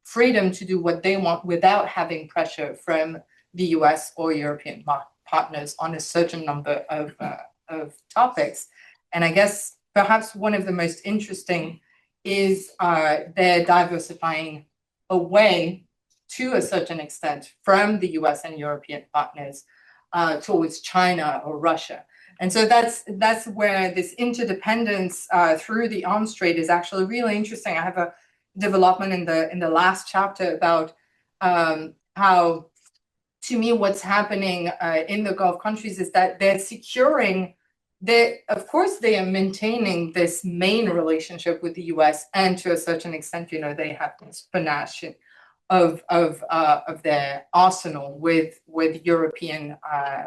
freedom to do what they want without having pressure from the US or European partners on a certain number of topics. And I guess perhaps one of the most interesting is their diversifying away to a certain extent from the US and European partners towards China or Russia. And so that's where this interdependence through the arms trade is actually really interesting. I have a development in the last chapter about how, to me, what's happening in the Gulf countries is that they're securing. Of course, they are maintaining this main relationship with the U.S. and to a certain extent, they have this panache of their arsenal with European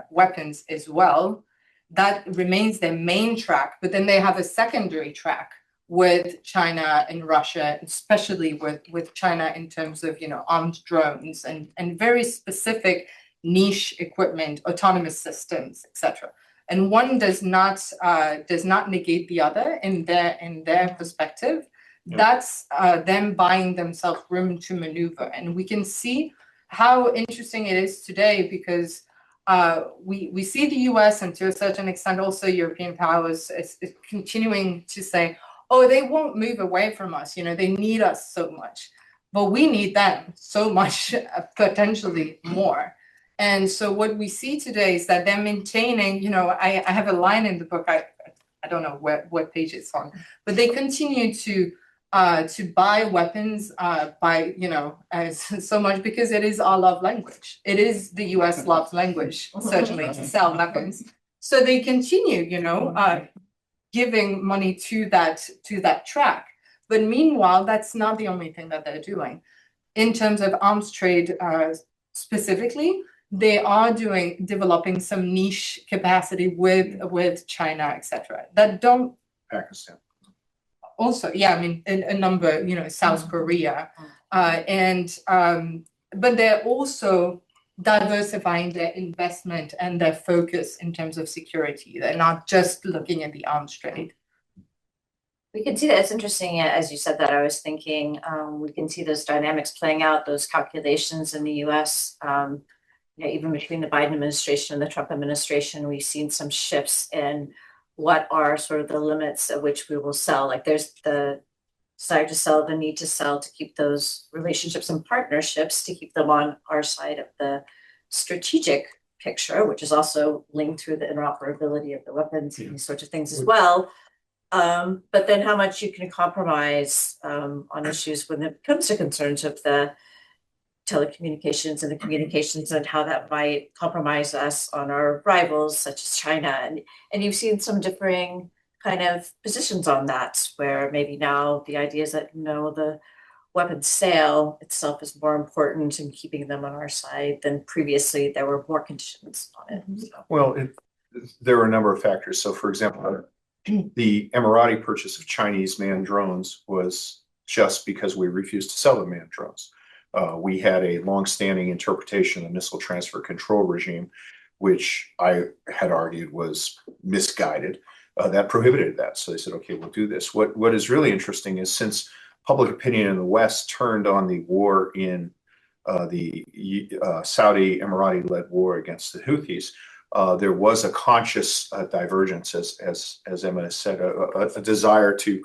weapons as well. That remains their main track, but then they have a secondary track with China and Russia, especially with China in terms of armed drones and very specific niche equipment, autonomous systems, etc. And one does not negate the other in their perspective. Yeah. That's them buying themselves room to maneuver, and we can see how interesting it is today because we see the U.S. and to a certain extent also European powers is continuing to say, oh, they won't move away from us. They need us so much, but we need them so much, potentially more. And so what we see today is that they're maintaining, I have a line in the book, I don't know what page it's on, but they continue to buy weapons so much because it is our love language. It is the US love language, certainly, to sell weapons. So they continue, giving money to that track. But meanwhile, that's not the only thing that they're doing. In terms of arms trade specifically, they are developing some niche capacity with China, etc. That don't Pakistan. Also, yeah, I mean, a number, South Korea, but they're also diversifying their investment and their focus in terms of security. They're not just looking at the arms trade. We can see that. It's interesting, as you said that, I was thinking we can see those dynamics playing out, those calculations in the US. Even between the Biden administration and the Trump administration, we've seen some shifts in what are sort of the limits at which we will sell. Like there's the desire to sell, the need to sell to keep those relationships and partnerships, to keep them on our side of the strategic picture, which is also linked through the interoperability of the weapons and these sorts of things as well. But then how much you can compromise on issues when it comes to concerns of the telecommunications and the communications and how that might compromise us on our rivals such as China. And you've seen some differing kind of positions on that, where maybe now the idea is that the weapons sale itself is more important in keeping them on our side than previously there were more conditions on it. So. Well, there are a number of factors. So for example, the Emirati purchase of Chinese manned drones was just because we refused to sell the manned drones. We had a long-standing interpretation of the missile transfer control regime, which I had argued was misguided, that prohibited that. So they said, okay, we'll do this. What is really interesting is since public opinion in the West turned on the war in the Saudi Emirati-led war against the Houthis, there was a conscious divergence, as Emma has said, a desire to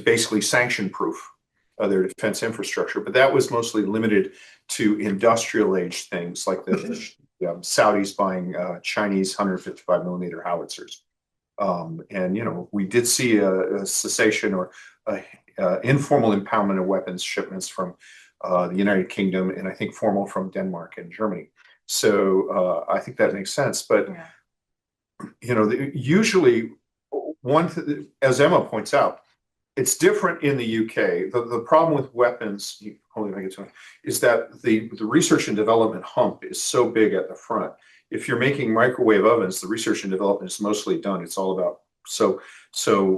basically sanction-proof their defense infrastructure, but that was mostly limited to industrial age things like the Saudis buying Chinese 155 millimeter howitzers. And, we did see a cessation or informal impoundment of weapons shipments from the United Kingdom, and I think formal from Denmark and Germany. So I think that makes sense. But, usually as Emma points out, it's different in the UK. The problem with weapons, is that the research and development hump is so big at the front. If you're making microwave ovens, the research and development is mostly done. It's all about, so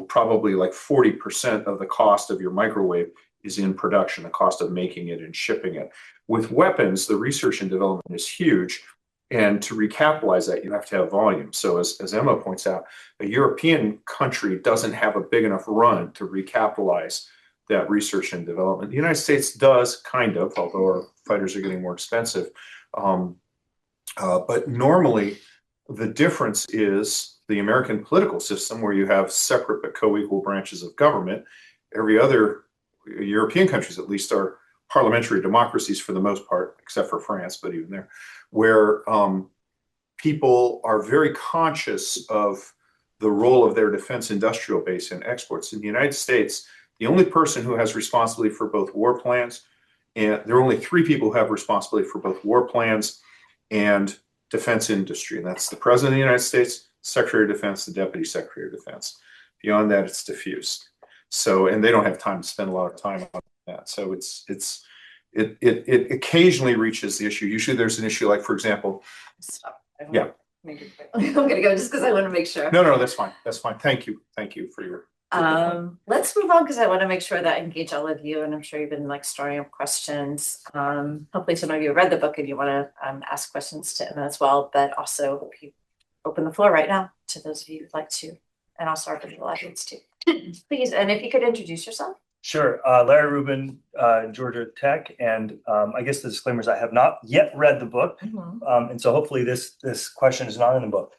probably like 40% of the cost of your microwave is in production, the cost of making it and shipping it. With weapons, the research and development is huge. And to recapitalize that, you have to have volume. So as Emma points out, a European country doesn't have a big enough run to recapitalize that research and development. The United States does, kind of, although our fighters are getting more expensive. But normally, the difference is the American political system, where you have separate but co-equal branches of government. Every other European countries, at least, are parliamentary democracies for the most part, except for France, but even there, where people are very conscious of the role of their defense industrial base in exports. In the United States, the only person who has responsibility for both war plans, and there are only three people who have responsibility for both war plans and defense industry, and that's the President of the United States, Secretary of Defense, the Deputy Secretary of Defense. Beyond that, it's diffused. So, and they don't have time to spend a lot of time on that. So it occasionally reaches the issue. Usually there's an issue like, for example, Stop. Yeah. I'm gonna go just because I want to make sure. no, that's fine. That's fine. Thank you for your. Let's move on because I want to make sure that I engage all of you, and I'm sure you've been like storing up questions. Hopefully some of you read the book and you want to ask questions to Emma as well, but also you open the floor right now to those of you who'd like to, and also our visual audience too. Please, and if you could introduce yourself. Sure. Larry Rubin, Georgia Tech, and I guess the disclaimer is I have not yet read the book, and so hopefully this question is not in the book.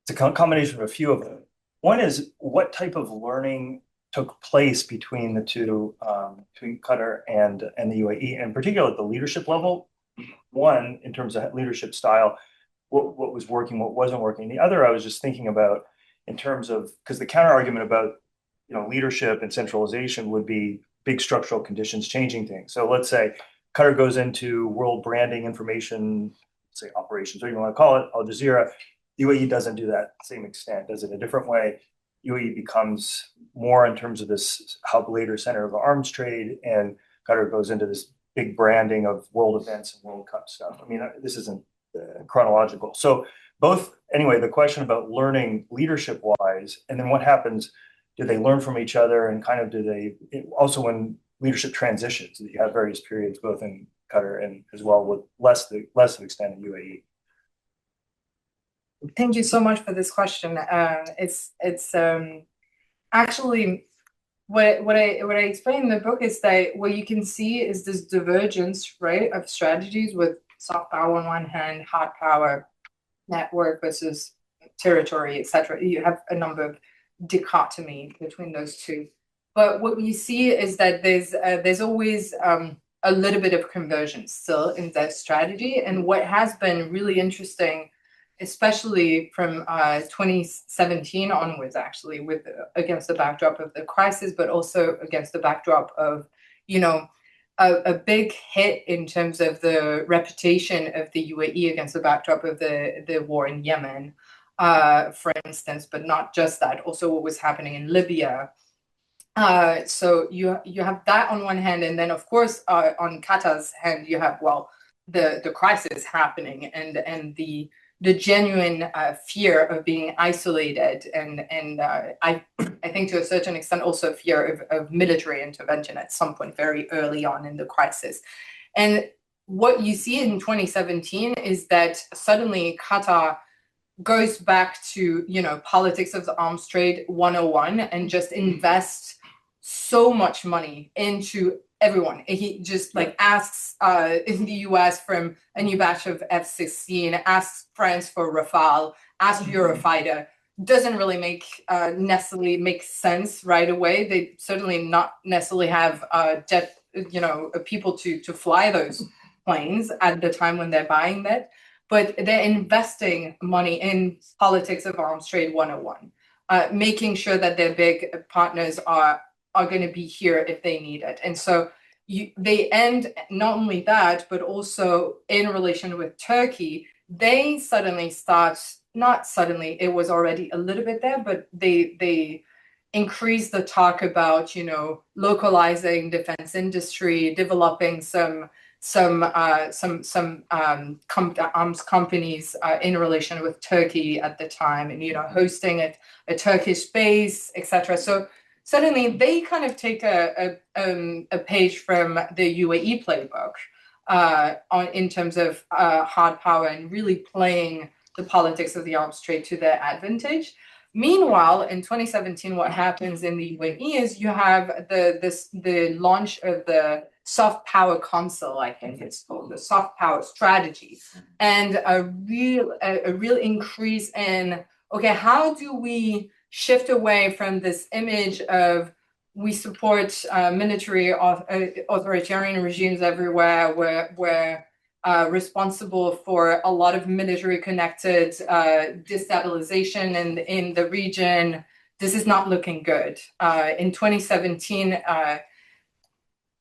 It's a combination of a few of them. One is what type of learning took place between the two, between Qatar and the UAE, and particularly at the leadership level. One, in terms of leadership style, what was working, what wasn't working. The other, I was just thinking about in terms of, because the counter argument about leadership and centralization would be big structural conditions changing things. So let's say Qatar goes into world branding information, say operations, or you want to call it, Al Jazeera. UAE doesn't do that to the same extent, does it a different way. UAE becomes more in terms of this hub later center of arms trade, and Qatar goes into this big branding of world events and World Cup stuff. I mean, this isn't chronological. So both, anyway, the question about learning leadership wise, and then what happens, do they learn from each other, and kind of do they, also when leadership transitions, you have various periods both in Qatar and as well with less of extent in UAE. Thank you so much for this question. It's actually what I explain in the book is that what you can see is this divergence, right, of strategies with soft power on one hand, hard power, network versus territory, etc. You have a number of dichotomy between those two. But what we see is that there's always a little bit of convergence still in that strategy. And what has been really interesting, especially from 2017 onwards, actually, with against the backdrop of the crisis, but also against the backdrop of, a big hit in terms of the reputation of the UAE against the backdrop of the war in Yemen, for instance, but not just that, also what was happening in Libya. So you have that on one hand, and then of course on Qatar's hand you have the crisis happening and the genuine fear of being isolated and I think to a certain extent also fear of military intervention at some point very early on in the crisis. And what you see in 2017 is that suddenly Qatar goes back to politics of the arms trade 101 and just invests so much money into everyone. He just asks in the US from a new batch of F-16, asks France for Rafale, asks Eurofighter. Doesn't really necessarily make sense right away. They certainly not necessarily have people to fly those planes at the time when they're buying that, but they're investing money in politics of arms trade 101, making sure that their big partners are going to be here if they need it. And so they end not only that, but also in relation with Turkey, they suddenly start, not suddenly, it was already a little bit there, but they increase the talk about, localizing defense industry, developing some arms companies in relation with Turkey at the time, and hosting a Turkish base, etc. So suddenly they kind of take a page from the UAE playbook in terms of hard power and really playing the politics of the arms trade to their advantage. Meanwhile, in 2017, what happens in the UAE is you have the launch of the soft power council, I think it's called, the soft power strategy, and a real increase in, okay, how do we shift away from this image of we support military authoritarian regimes everywhere. We're responsible for a lot of military-connected destabilization in the region. This is not looking good. In 2017,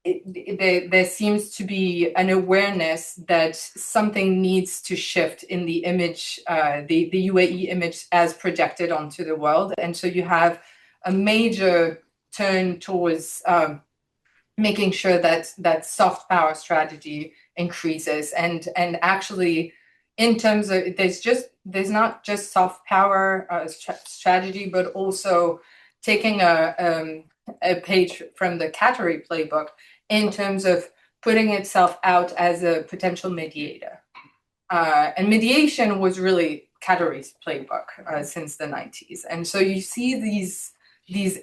there seems to be an awareness that something needs to shift in the image, the UAE image as projected onto the world. And so you have a major turn towards making sure that soft power strategy increases. And actually, in terms of, there's not just soft power strategy, but also taking a page from the Qatari playbook in terms of putting itself out as a potential mediator. And mediation was really Qatari's playbook since the 90s. And so you see these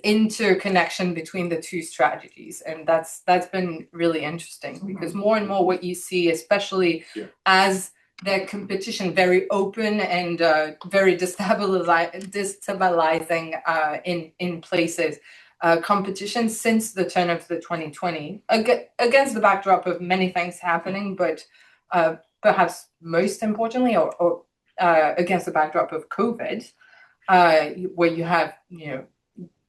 interconnection between the two strategies. And that's been really interesting, because more and more what you see, especially as the competition very open and very destabilizing in places, competition since the turn of the 2020, against the backdrop of many things happening, but perhaps most importantly, or against the backdrop of COVID, where you have,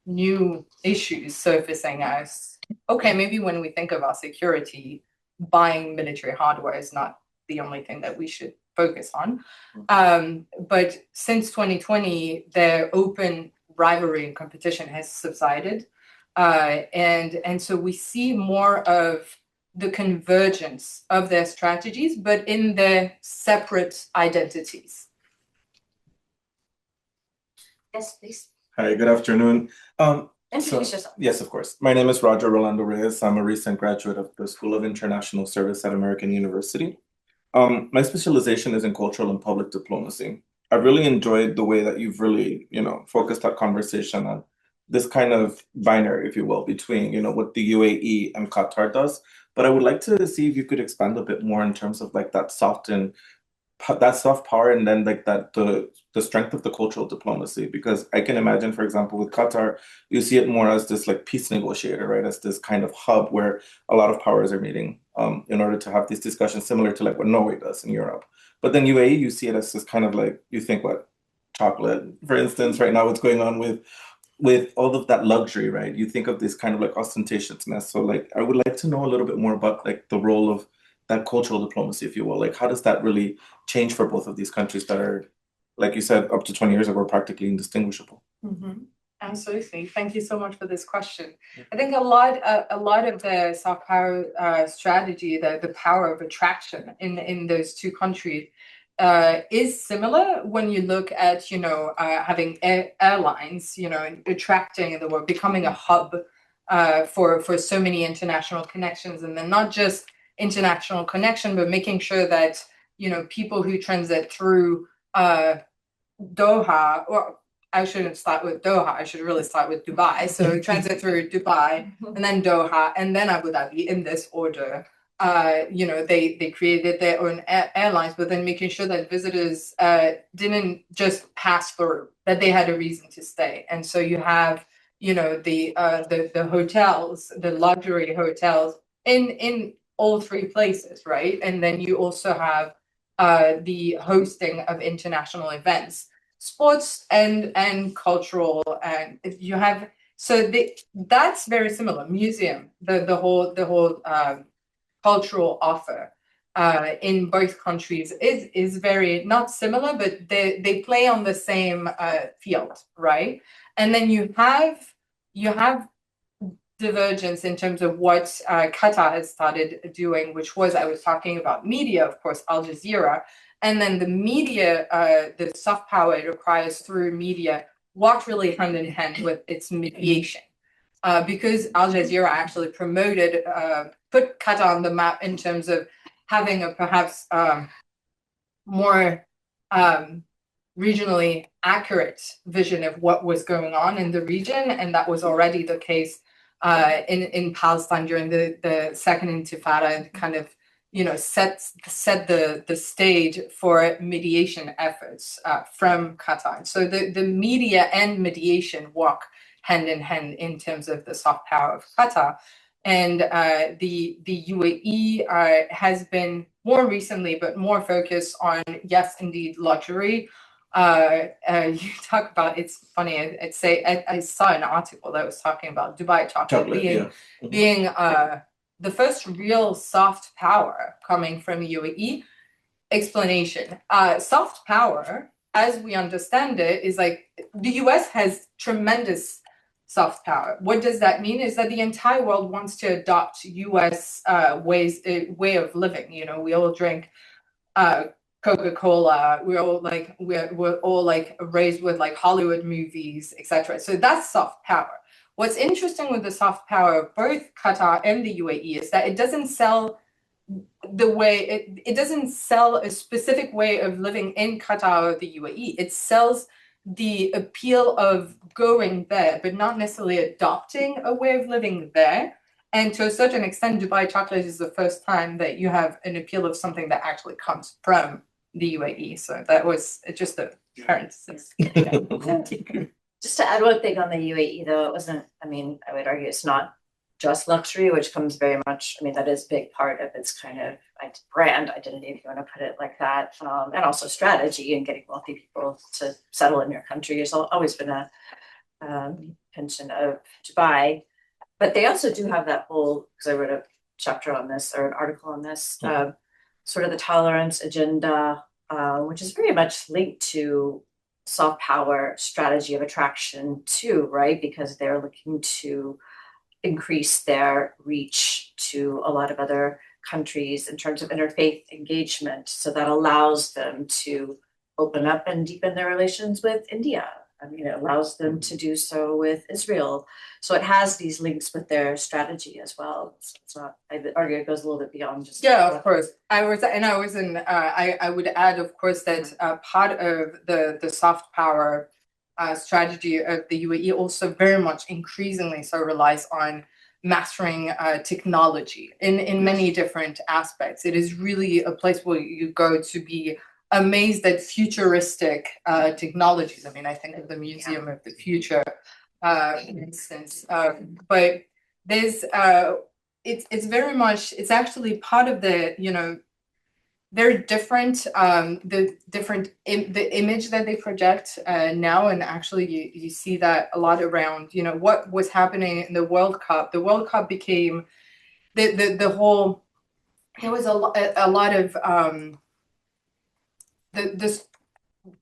new issues surfacing as, okay, maybe when we think of our security, buying military hardware is not the only thing that we should focus on. But since 2020, their open rivalry and competition has subsided. And so we see more of the convergence of their strategies, but in their separate identities. Yes, please. Hi, good afternoon. Introduce yourself. Yes, of course. My name is Roger Rolando Reyes. I'm a recent graduate of the School of International Service at American University. My specialization is in cultural and public diplomacy. I really enjoyed the way that you've really, focused that conversation on this kind of binary, if you will, between, what the UAE and Qatar does. But I would like to see if you could expand a bit more in terms of like that soft power, and then like that the strength of the cultural diplomacy. Because I can imagine, for example, with Qatar, you see it more as this like peace negotiator, right? As this kind of hub where a lot of powers are meeting in order to have these discussions, similar to like what Norway does in Europe. But then UAE, you see it as this kind of like, you think what chocolate, for instance, right now what's going on with all of that luxury, right? You think of this kind of like ostentatiousness. So like, I would like to know a little bit more about like the role of that cultural diplomacy, if you will. Like, how does that really change for both of these countries that are, like you said, up to 20 years ago, practically indistinguishable? Mm-hmm. Absolutely. Thank you so much for this question. I think a lot of the soft power strategy, the power of attraction in those two countries is similar when you look at, having airlines, attracting in the world, becoming a hub for so many international connections. And then not just international connection, but making sure that, people who transit through Doha, or I shouldn't start with Doha, I should really start with Dubai. So transit through Dubai and then Doha and then Abu Dhabi in this order. They created their own airlines, but then making sure that visitors didn't just pass through, that they had a reason to stay. And so you have, the hotels, the luxury hotels in all three places, right? And then you also have the hosting of international events, sports and cultural, and you have that's very similar. Museum, the whole cultural offer in both countries is very not similar, but they play on the same field, right? And then you have divergence in terms of what Qatar has started doing, which was, I was talking about media, of course, Al Jazeera, and then the media, the soft power it requires through media walked really hand in hand with its mediation. Because Al Jazeera actually promoted, put Qatar on the map in terms of having a perhaps more regionally accurate vision of what was going on in the region, and that was already the case in Palestine during the second Intifada, and kind of set the stage for mediation efforts from Qatar. So the media and mediation walk hand in hand in terms of the soft power of Qatar. And the UAE has been more recently, but more focused on, yes, indeed, luxury. You talk about, it's funny, I saw an article that was talking about Dubai chocolate being the first real soft power coming from UAE. Explanation. Soft power, as we understand it, is like the US has tremendous soft power. What does that mean? Is that the entire world wants to adopt US way of living. You know, we all drink Coca-Cola. We're all like raised with like Hollywood movies, etc. So that's soft power. What's interesting with the soft power of both Qatar and the UAE is that it doesn't sell the way it doesn't sell a specific way of living in Qatar or the UAE. It sells the appeal of going there, but not necessarily adopting a way of living there. And to a certain extent, Dubai chocolate is the first time that you have an appeal of something that actually comes from the UAE. So that was just a parenthesis. Just to add one thing on the UAE, though, it wasn't, I mean, I would argue it's not just luxury, which comes very much, I mean, that is a big part of its kind of brand identity, if you want to put it like that, and also strategy and getting wealthy people to settle in your country has always been a intention of Dubai. But they also do have that whole, because I wrote a chapter on this or an article on this, sort of the tolerance agenda, which is very much linked to soft power strategy of attraction too, right? Because they're looking to increase their reach to a lot of other countries in terms of interfaith engagement. So that allows them to open up and deepen their relations with India. I mean, it allows them to do so with Israel. So it has these links with their strategy as well. It's not, I would argue it goes a little bit beyond just. Yeah, of course. I would add, of course, that part of the soft power strategy of the UAE also very much increasingly so relies on mastering technology in many different aspects. It is really a place where you go to be amazed at futuristic technologies. I mean, I think of the Museum of the Future, for instance. But there's it's very much, it's actually part of the, you know, very different, the image that they project now, and actually you see that a lot around, you know, what was happening in the World Cup. The World Cup became the whole. It was a lot of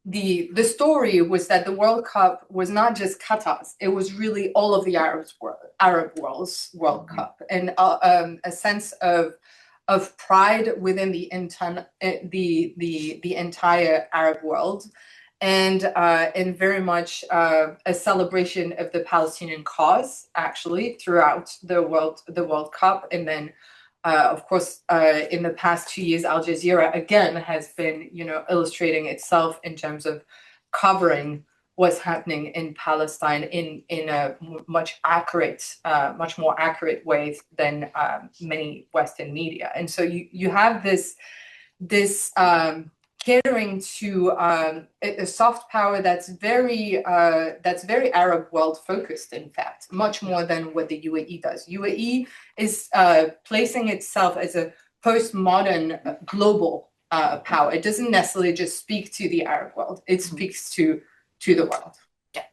the story was that the World Cup was not just Qatar's. It was really all of the Arab world's World Cup, and a sense of pride within the entire Arab world, and very much a celebration of the Palestinian cause actually throughout the World Cup. And then of course in the past 2 years, Al Jazeera again has been, you know, illustrating itself in terms of covering what's happening in Palestine in a much more accurate way than many Western media. And so you have this catering to a soft power that's very Arab world focused, in fact, much more than what the UAE does. UAE is placing itself as a postmodern global power. It doesn't necessarily just speak to the Arab world. It speaks to the world. Yeah.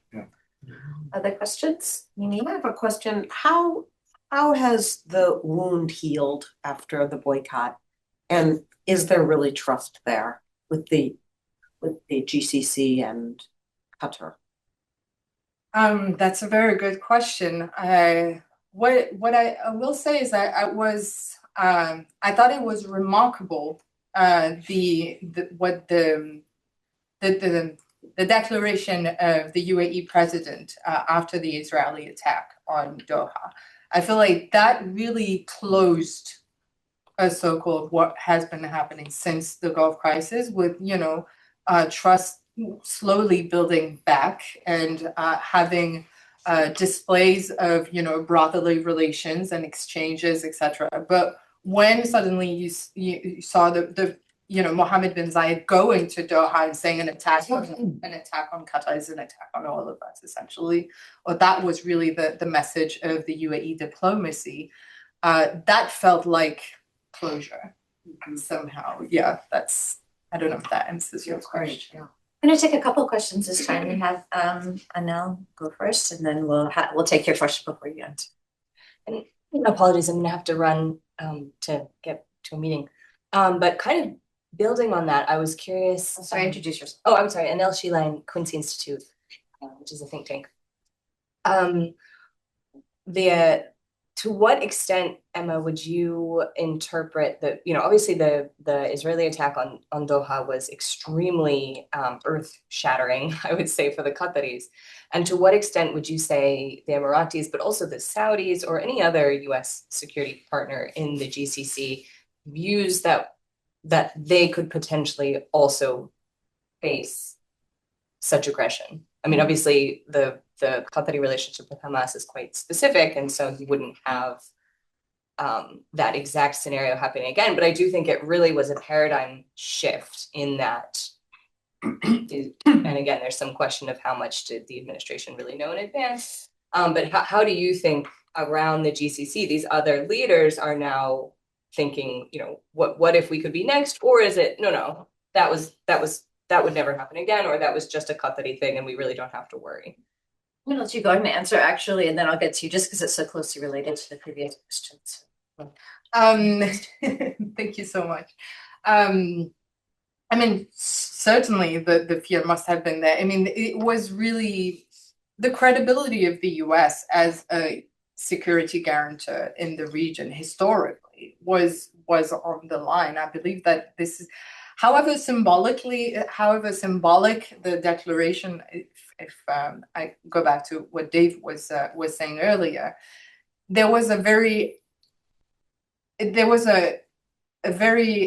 Other questions? I have a question. How has the wound healed after the boycott? And is there really trust there with the GCC and Qatar? That's a very good question. What I will say is that I thought it was remarkable the declaration of the UAE president after the Israeli attack on Doha. I feel like that really closed a circle of what has been happening since the Gulf crisis, with, you know, trust slowly building back, and having displays of, you know, brotherly relations and exchanges, etc. But when suddenly you saw Mohammed bin Zayed going to Doha and saying an attack on Qatar is an attack on all of us, essentially, or that was really the message of the UAE diplomacy. That felt like closure somehow. Yeah, I don't know if that answers your question. Yeah. I'm gonna take a couple questions this time. We have Anel go first, and then we'll take your question before you answer. And apologies, I'm gonna have to run to get to a meeting. But kind of building on that, I was curious. Sorry, introduce yourself. Oh, I'm sorry, Anel Sheline, Quincy Institute, which is a think tank. To what extent, Emma, would you interpret obviously the Israeli attack on Doha was extremely earth-shattering, I would say, for the Qataris. And to what extent would you say the Emiratis, but also the Saudis or any other US security partner in the GCC views that they could potentially also face such aggression? I mean, obviously the Qatari relationship with Hamas is quite specific, and so you wouldn't have that exact scenario happening again. But I do think it really was a paradigm shift in that. And again, there's some question of how much did the administration really know in advance. But how do you think around the GCC, these other leaders are now thinking, what if we could be next? Or is it, no, that would never happen again, or that was just a Qatari thing and we really don't have to worry? I'm gonna let you go ahead and answer actually, and then I'll get to you just because it's so closely related to the previous questions. Thank you so much. I mean, certainly the fear must have been there. I mean, it was really the credibility of the US as a security guarantor in the region historically was on the line. I believe that this is, however symbolic the declaration, if I go back to what Dave was saying earlier, there was a very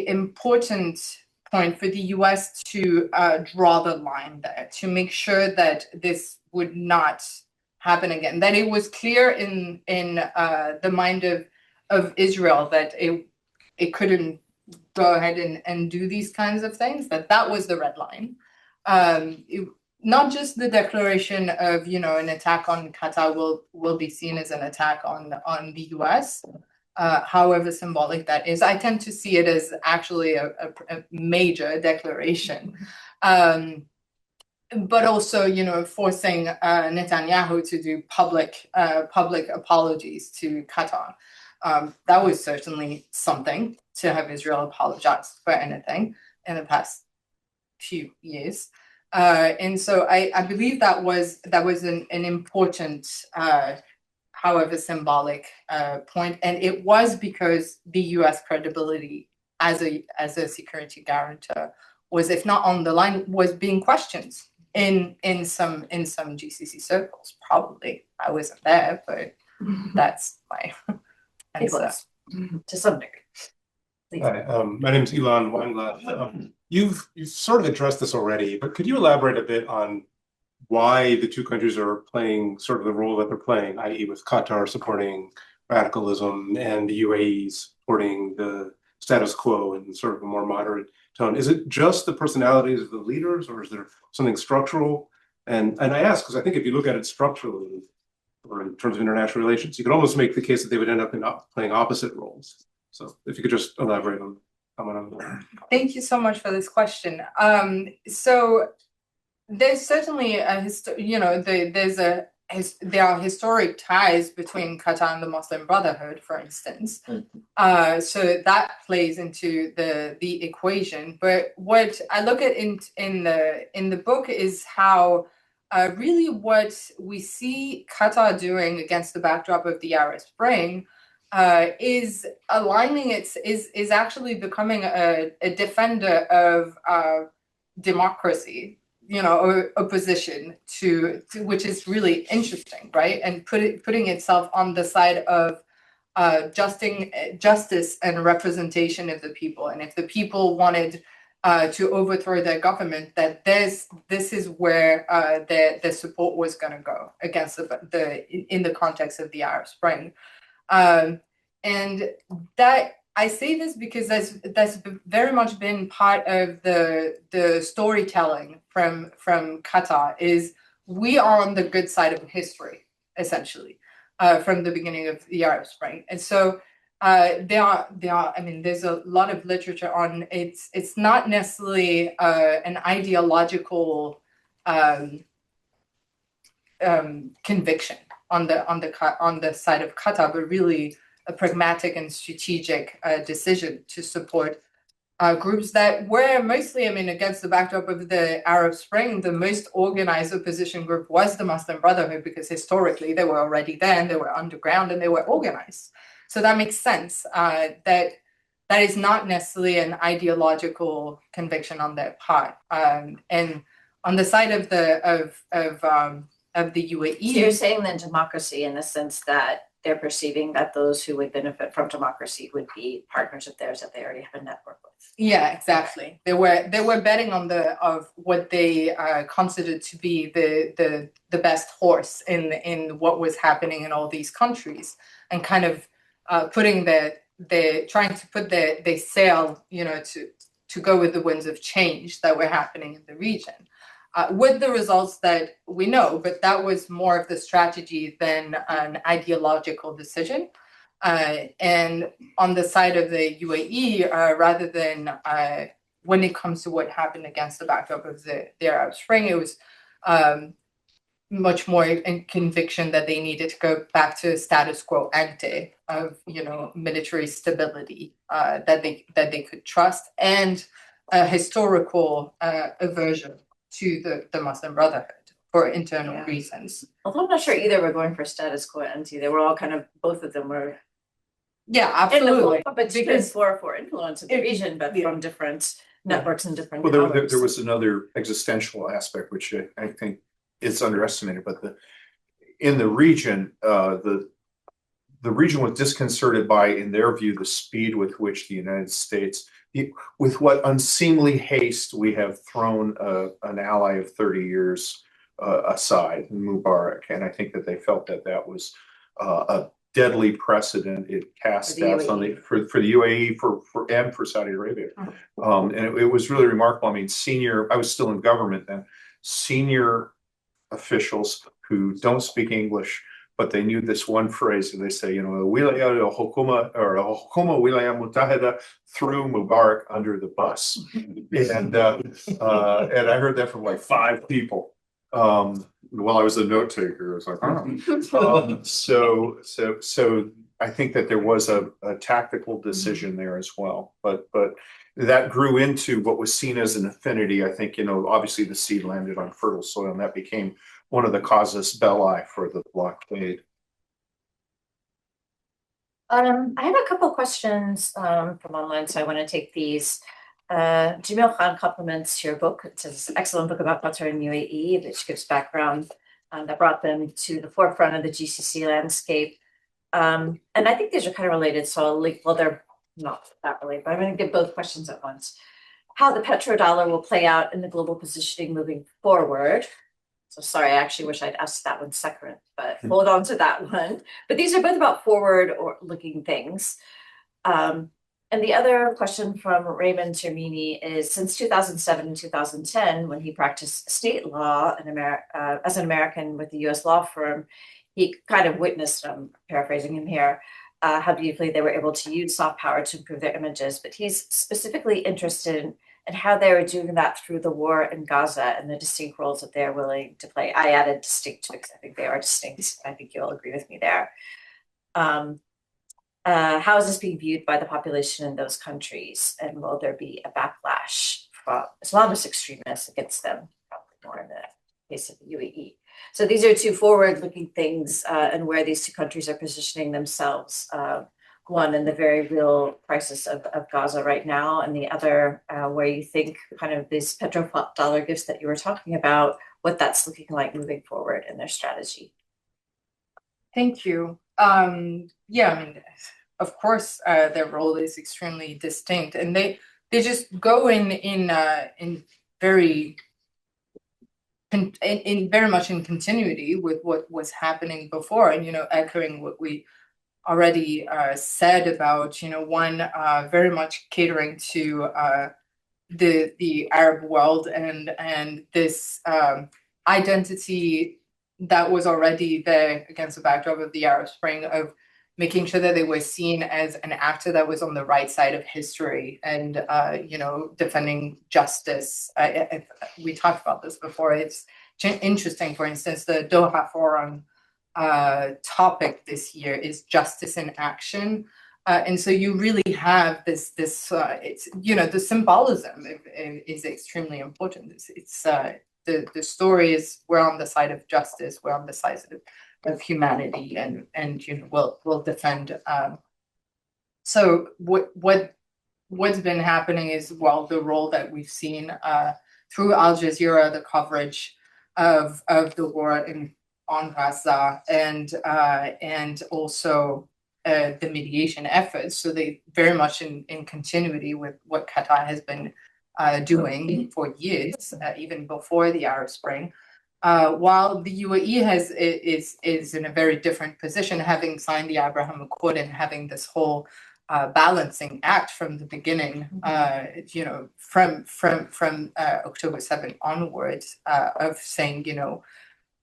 important point for the US to draw the line there, to make sure that this would not happen again, that it was clear in the mind of Israel that it couldn't go ahead and do these kinds of things, that was the red line. Not just the declaration of, an attack on Qatar will be seen as an attack on the US, however symbolic that is. I tend to see it as actually a major declaration. But also, forcing Netanyahu to do public apologies to Qatar. That was certainly something, to have Israel apologize for anything in the past few years. And so I believe that was an important, however symbolic point. And it was because the US credibility as a security guarantor was, if not on the line, was being questioned in some GCC circles. Probably I wasn't there, but that's my answer. To some degree. Please. Hi, my name is Elon Weinglass. You've sort of addressed this already, but could you elaborate a bit on why the two countries are playing sort of the role that they're playing, i.e. with Qatar supporting radicalism and the UAE supporting the status quo in sort of a more moderate tone? Is it just the personalities of the leaders, or is there something structural? And I ask because I think if you look at it structurally, or in terms of international relations, you could almost make the case that they would end up playing opposite roles. So if you could just elaborate on that. Thank you so much for this question. So there's certainly there are historic ties between Qatar and the Muslim Brotherhood, for instance. So that plays into the equation. But what I look at in the book is how really what we see Qatar doing against the backdrop of the Arab Spring is aligning is actually becoming a defender of democracy, or opposition to which is really interesting, right? And putting itself on the side of justice and representation of the people. And if the people wanted to overthrow their government, that this is where their support was going to go against in the context of the Arab Spring. And that I say this because that's very much been part of the storytelling from Qatar is we are on the good side of history, essentially, from the beginning of the Arab Spring. And so there are, I mean, there's a lot of literature on it's not necessarily an ideological conviction on the side of Qatar, but really a pragmatic and strategic decision to support groups that were mostly, I mean, against the backdrop of the Arab Spring, the most organized opposition group was the Muslim Brotherhood, because historically they were already there and they were underground and they were organized. So that makes sense. That is not necessarily an ideological conviction on their part. And on the side of the UAE, So you're saying then democracy in the sense that they're perceiving that those who would benefit from democracy would be partners of theirs that they already have a network with. Yeah, exactly. They were betting on of what they considered to be the best horse in what was happening in all these countries, and kind of putting trying to put their sail, to go with the winds of change that were happening in the region. With the results that we know, but that was more of the strategy than an ideological decision. And on the side of the UAE, rather than when it comes to what happened against the backdrop of the Arab Spring, it was much more in conviction that they needed to go back to status quo ante of military stability that they could trust, and a historical aversion to the Muslim Brotherhood for internal reasons. Although I'm not sure either were going for status quo ante. They were all kind of, both of them were. Yeah, absolutely. But because for influence in the region, but from different networks and different. Well, there was another existential aspect, which I think is underestimated, but in the region, the region was disconcerted by, in their view, the speed with which the United States, with what unseemly haste we have thrown an ally of 30 years aside, Mubarak. And I think that they felt that was a deadly precedent. It cast doubts on for the UAE and for Saudi Arabia. And it was really remarkable. I mean, I was still in government then, senior officials who don't speak English, but they knew this one phrase, and they say, Wilaya al-Hukuma or al-Hukuma Wilaya Mutahida threw Mubarak under the bus. And I heard that from like 5 people. While I was a note taker, I was like, so I think that there was a tactical decision there as well, but that grew into what was seen as an affinity. I think, obviously the seed landed on fertile soil, and that became one of the casus belli for the blockade. I have a couple of questions from online, so I want to take these. Jamil Khan compliments your book. It's an excellent book about Qatar and UAE, which gives background that brought them to the forefront of the GCC landscape. And I think these are kind of related, so I'll link, well, they're not that related, but I'm going to give both questions at once. How the petrodollar will play out in the global positioning moving forward. So sorry, I actually wish I'd asked that one second, but hold on to that one. But these are both about forward or looking things. And the other question from Raymond Termini is, since 2007 and 2010, when he practiced state law as an American with the US law firm, he kind of witnessed, I'm paraphrasing him here, how beautifully they were able to use soft power to improve their images. But he's specifically interested in how they were doing that through the war in Gaza and the distinct roles that they're willing to play. I added distinct because I think they are distinct. I think you'll agree with me there. How is this being viewed by the population in those countries? And will there be a backlash from Islamist extremists against them? Probably more in the case of the UAE. So these are 2 forward-looking things and where these 2 countries are positioning themselves. One in the very real crisis of Gaza right now, and the other where you think kind of these petrodollar gifts that you were talking about, what that's looking like moving forward in their strategy. Thank you. Yeah, I mean, of course, their role is extremely distinct, and they just go in very much in continuity with what was happening before, and echoing what we already said about, one very much catering to the Arab world and this identity that was already there against the backdrop of the Arab Spring, of making sure that they were seen as an actor that was on the right side of history and defending justice. We talked about this before. It's interesting, for instance, the Doha Forum topic this year is justice in action. And so you really have this it's, the symbolism is extremely important. It's the story is, we're on the side of justice, we're on the side of humanity, and we'll defend. So what's been happening is, well, the role that we've seen through Al Jazeera, the coverage of the war on Gaza, and also the mediation efforts. So they very much in continuity with what Qatar has been doing for years, even before the Arab Spring. While the UAE is in a very different position, having signed the Abraham Accord and having this whole balancing act from the beginning, from October 7th onwards, of saying,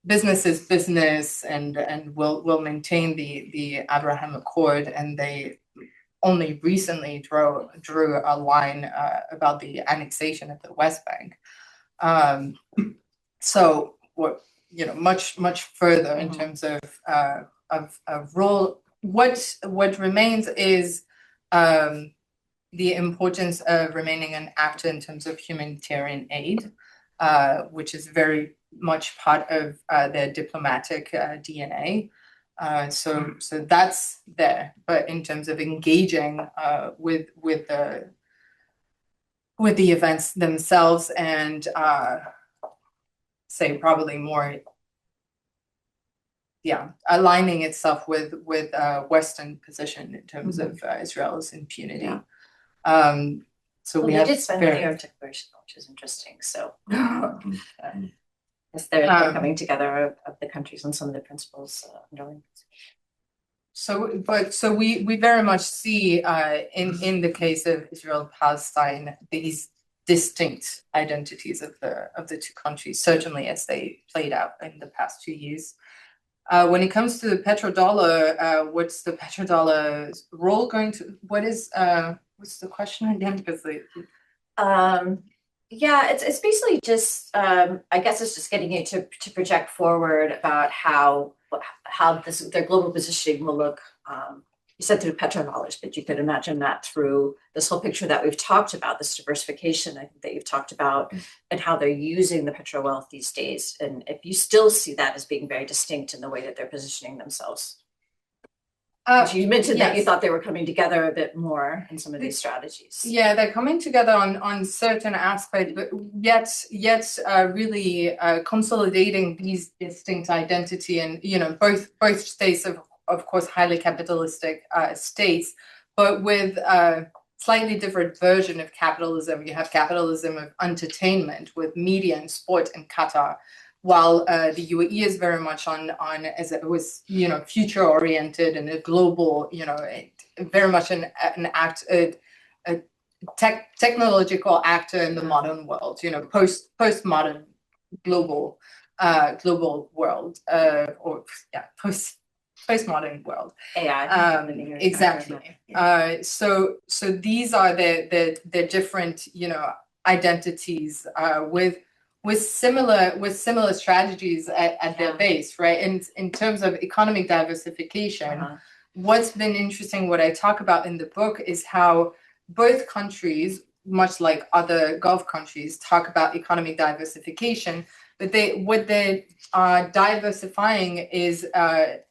business is business, and we'll maintain the Abraham Accord, and they only recently drew a line about the annexation of the West Bank. So what, much further in terms of role. What remains is the importance of remaining an actor in terms of humanitarian aid, which is very much part of their diplomatic DNA. So that's there. But in terms of engaging with the events themselves, and say probably more, aligning itself with Western position in terms of Israel's impunity. So we did spend the New York Declaration, which is interesting. So as they're coming together of the countries on some of the principles underlying. So we very much see in the case of Israel Palestine these distinct identities of the two countries, certainly as they played out in the past 2 years. When it comes to the petrodollar, what's the petrodollar's role going to? What's the question again? Because it's basically just I guess it's just getting you to project forward about how their global positioning will look. You said through petrodollars, but you could imagine that through this whole picture that we've talked about, this diversification, I think, that you've talked about, and how they're using the petro wealth these days. And if you still see that as being very distinct in the way that they're positioning themselves. You mentioned that you thought they were coming together a bit more in some of these strategies. Yeah, they're coming together on certain aspects, but yet really consolidating these distinct identity, and both states of course highly capitalistic states, but with a slightly different version of capitalism. You have capitalism of entertainment with media and sport in Qatar, while the UAE is very much on as it was, future oriented and a global, very much an act, a technological actor in the modern world, postmodern global world, postmodern world. AI. Exactly. So these are the different, identities with similar strategies at their base, right? And in terms of economic diversification, what's been interesting, what I talk about in the book, is how both countries, much like other Gulf countries, talk about economic diversification, but what they are diversifying is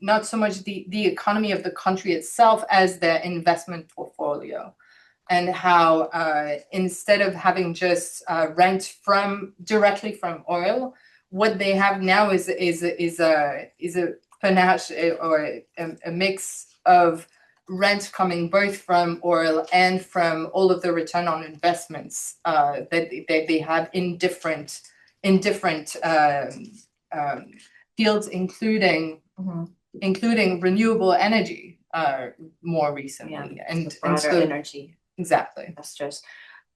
not so much the economy of the country itself as their investment portfolio. And how instead of having just rent directly from oil, what they have now is a panache, or a mix of rent coming both from oil and from all of the return on investments that they have in different fields, including renewable energy. more recently. And Broader so energy exactly. investors.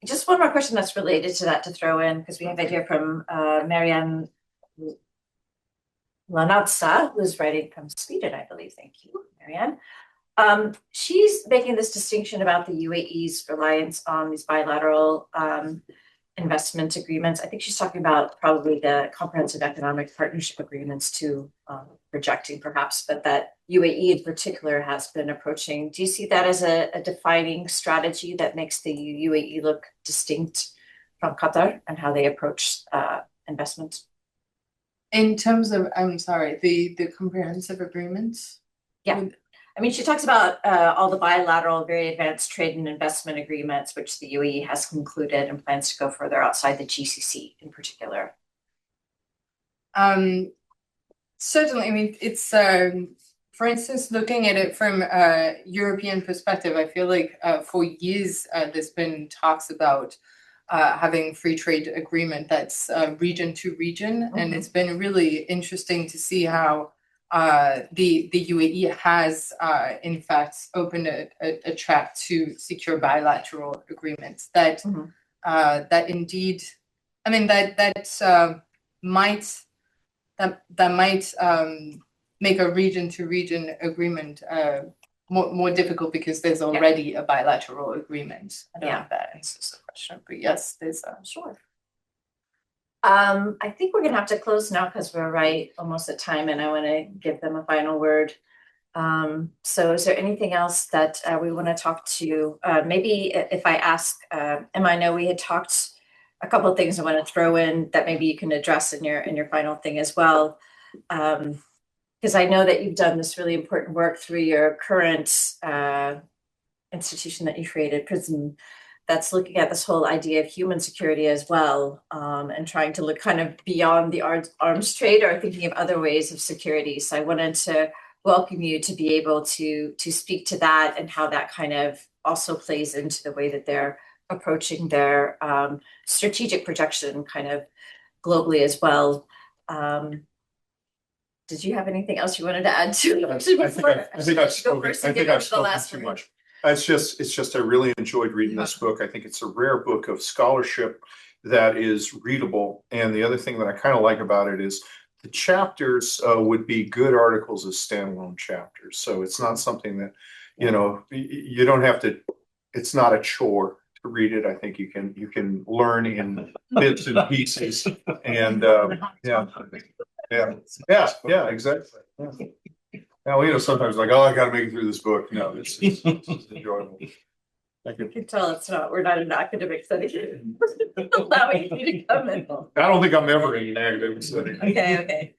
Just one more question that's related to that to throw in, because we have it here from Marianne Lanatsa, who's writing from Sweden, I believe. Thank you, Marianne. She's making this distinction about the UAE's reliance on these bilateral investment agreements. I think she's talking about probably the comprehensive economic partnership agreements too, projecting perhaps, but that UAE in particular has been approaching. Do you see that as a defining strategy that makes the UAE look distinct from Qatar and how they approach investment? In terms of, I'm sorry, the comprehensive agreements? Yeah. I mean, she talks about all the bilateral, very advanced trade and investment agreements, which the UAE has concluded and plans to go further outside the GCC in particular. Certainly, I mean, it's, for instance, looking at it from a European perspective, I feel like for years there's been talks about having free trade agreement that's region to region. And it's been really interesting to see how the UAE has in fact opened a track to secure bilateral agreements that that indeed, I mean, that might make a region to region agreement more difficult because there's already a bilateral agreement. I don't know if that answers the question, but yes, there's sure. I think we're gonna have to close now because we're right almost at time, and I want to give them a final word. So is there anything else that we want to talk to? Maybe if I ask Emma, I know we had talked a couple of things I want to throw in that maybe you can address in your final thing as well. Because I know that you've done this really important work through your current institution that you created, PRISM, that's looking at this whole idea of human security as well, and trying to look kind of beyond the arms trade or thinking of other ways of security. So I wanted to welcome you to be able to speak to that and how that kind of also plays into the way that they're approaching their strategic projection kind of globally as well. Did you have anything else you wanted to add to? I think I've spoken too much. It's just I really enjoyed reading this book. I think it's a rare book of scholarship that is readable. And the other thing that I kind of like about it is the chapters would be good articles as standalone chapters. So it's not something that, you know, you don't have to, it's not a chore to read it. I think you can learn in bits and pieces. And yeah, exactly. Yeah. Now, you know, sometimes like, oh, I got to make it through this book. No, it's enjoyable. Thank you. You can tell we're not an academic setting. Allowing you to come in. I don't think I'm ever in an academic setting. Okay.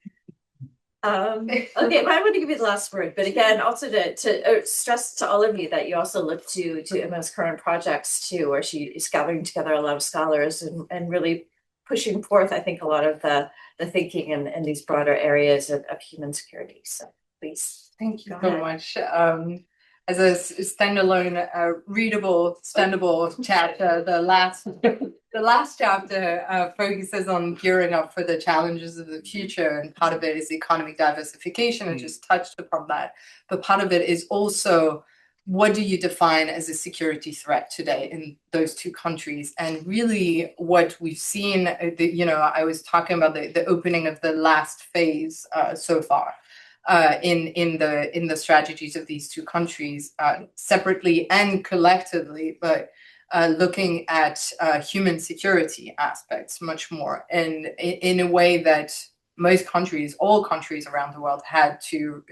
Okay, well, I want to give you the last word, but again, also to stress to all of you that you also look to Emma's current projects too, where she is gathering together a lot of scholars and really pushing forth, I think, a lot of the thinking in these broader areas of human security. So please. Thank you so much. As a standalone, readable, standable chapter, the last chapter focuses on gearing up for the challenges of the future, and part of it is economic diversification. I just touched upon that, but part of it is also what do you define as a security threat today in those two countries? And really, what we've seen, you know, I was talking about the opening of the last phase so far. In the strategies of these two countries, separately and collectively, but looking at human security aspects much more, and in a way that most countries, all countries around the world, had to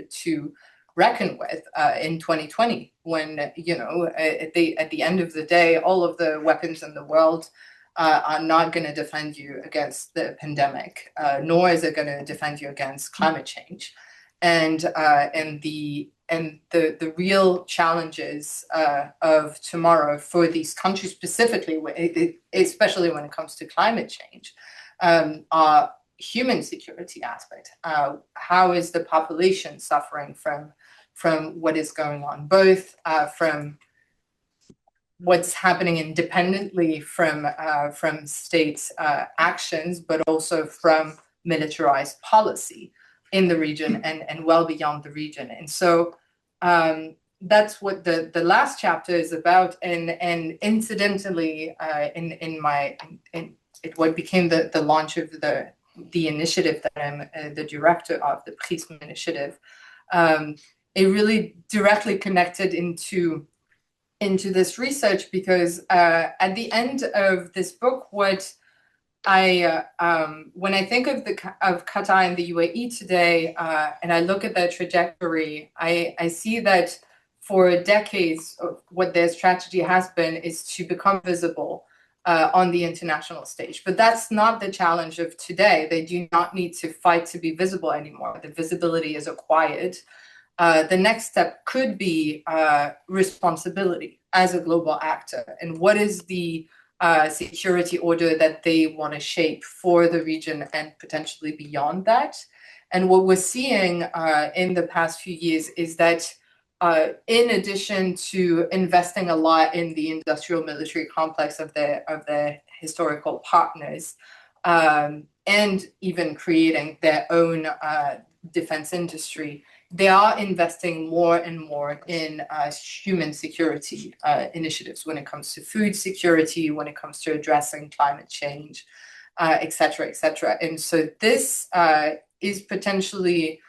reckon with in 2020, when, you know, at the end of the day, all of the weapons in the world are not going to defend you against the pandemic, nor is it going to defend you against climate change. And the real challenges of tomorrow for these countries specifically, especially when it comes to climate change, are human security aspect. How is the population suffering from what is going on, both from what's happening independently from states' actions, but also from militarized policy in the region and well beyond the region. And so that's what the last chapter is about. And incidentally, in what became the launch of the initiative that I'm the director of, the Prism initiative, it really directly connected into this research, because at the end of this book, what when I think of Qatar and the UAE today, and I look at their trajectory, I see that for decades, what their strategy has been is to become visible on the international stage. But that's not the challenge of today. They do not need to fight to be visible anymore. The visibility is acquired. The next step could be responsibility as a global actor. And what is the security order that they want to shape for the region and potentially beyond that? And what we're seeing in the past few years is that in addition to investing a lot in the industrial military complex of their historical partners, and even creating their own defense industry, they are investing more and more in human security initiatives when it comes to food security, when it comes to addressing climate change, et cetera, et cetera. And so this is potentially,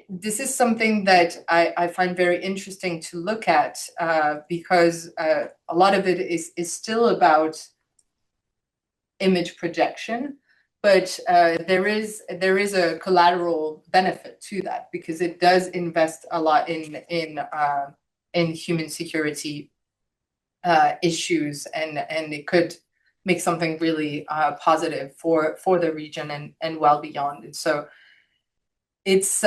this is something that I find very interesting to look at, because a lot of it is still about image projection. But there is a collateral benefit to that, because it does invest a lot in human security issues, and it could make something really positive for the region and well beyond. And so it's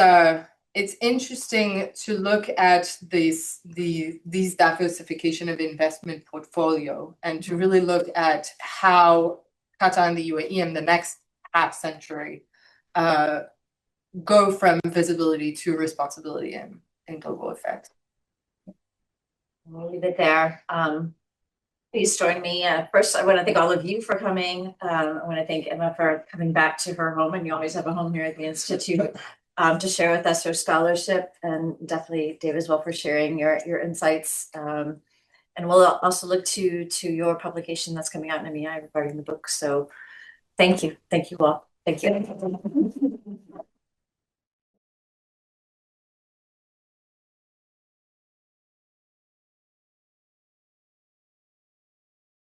interesting to look at these diversification of investment portfolio, and to really look at how Qatar and the UAE in the next half century go from visibility to responsibility and global effect. We'll leave it there. Please join me. First, I want to thank all of you for coming. I want to thank Emma for coming back to her home, and you always have a home here at the Institute, to share with us her scholarship, and definitely Dave as well for sharing your insights. And we'll also look to your publication that's coming out in MEI regarding the book. So thank you all. Thank you.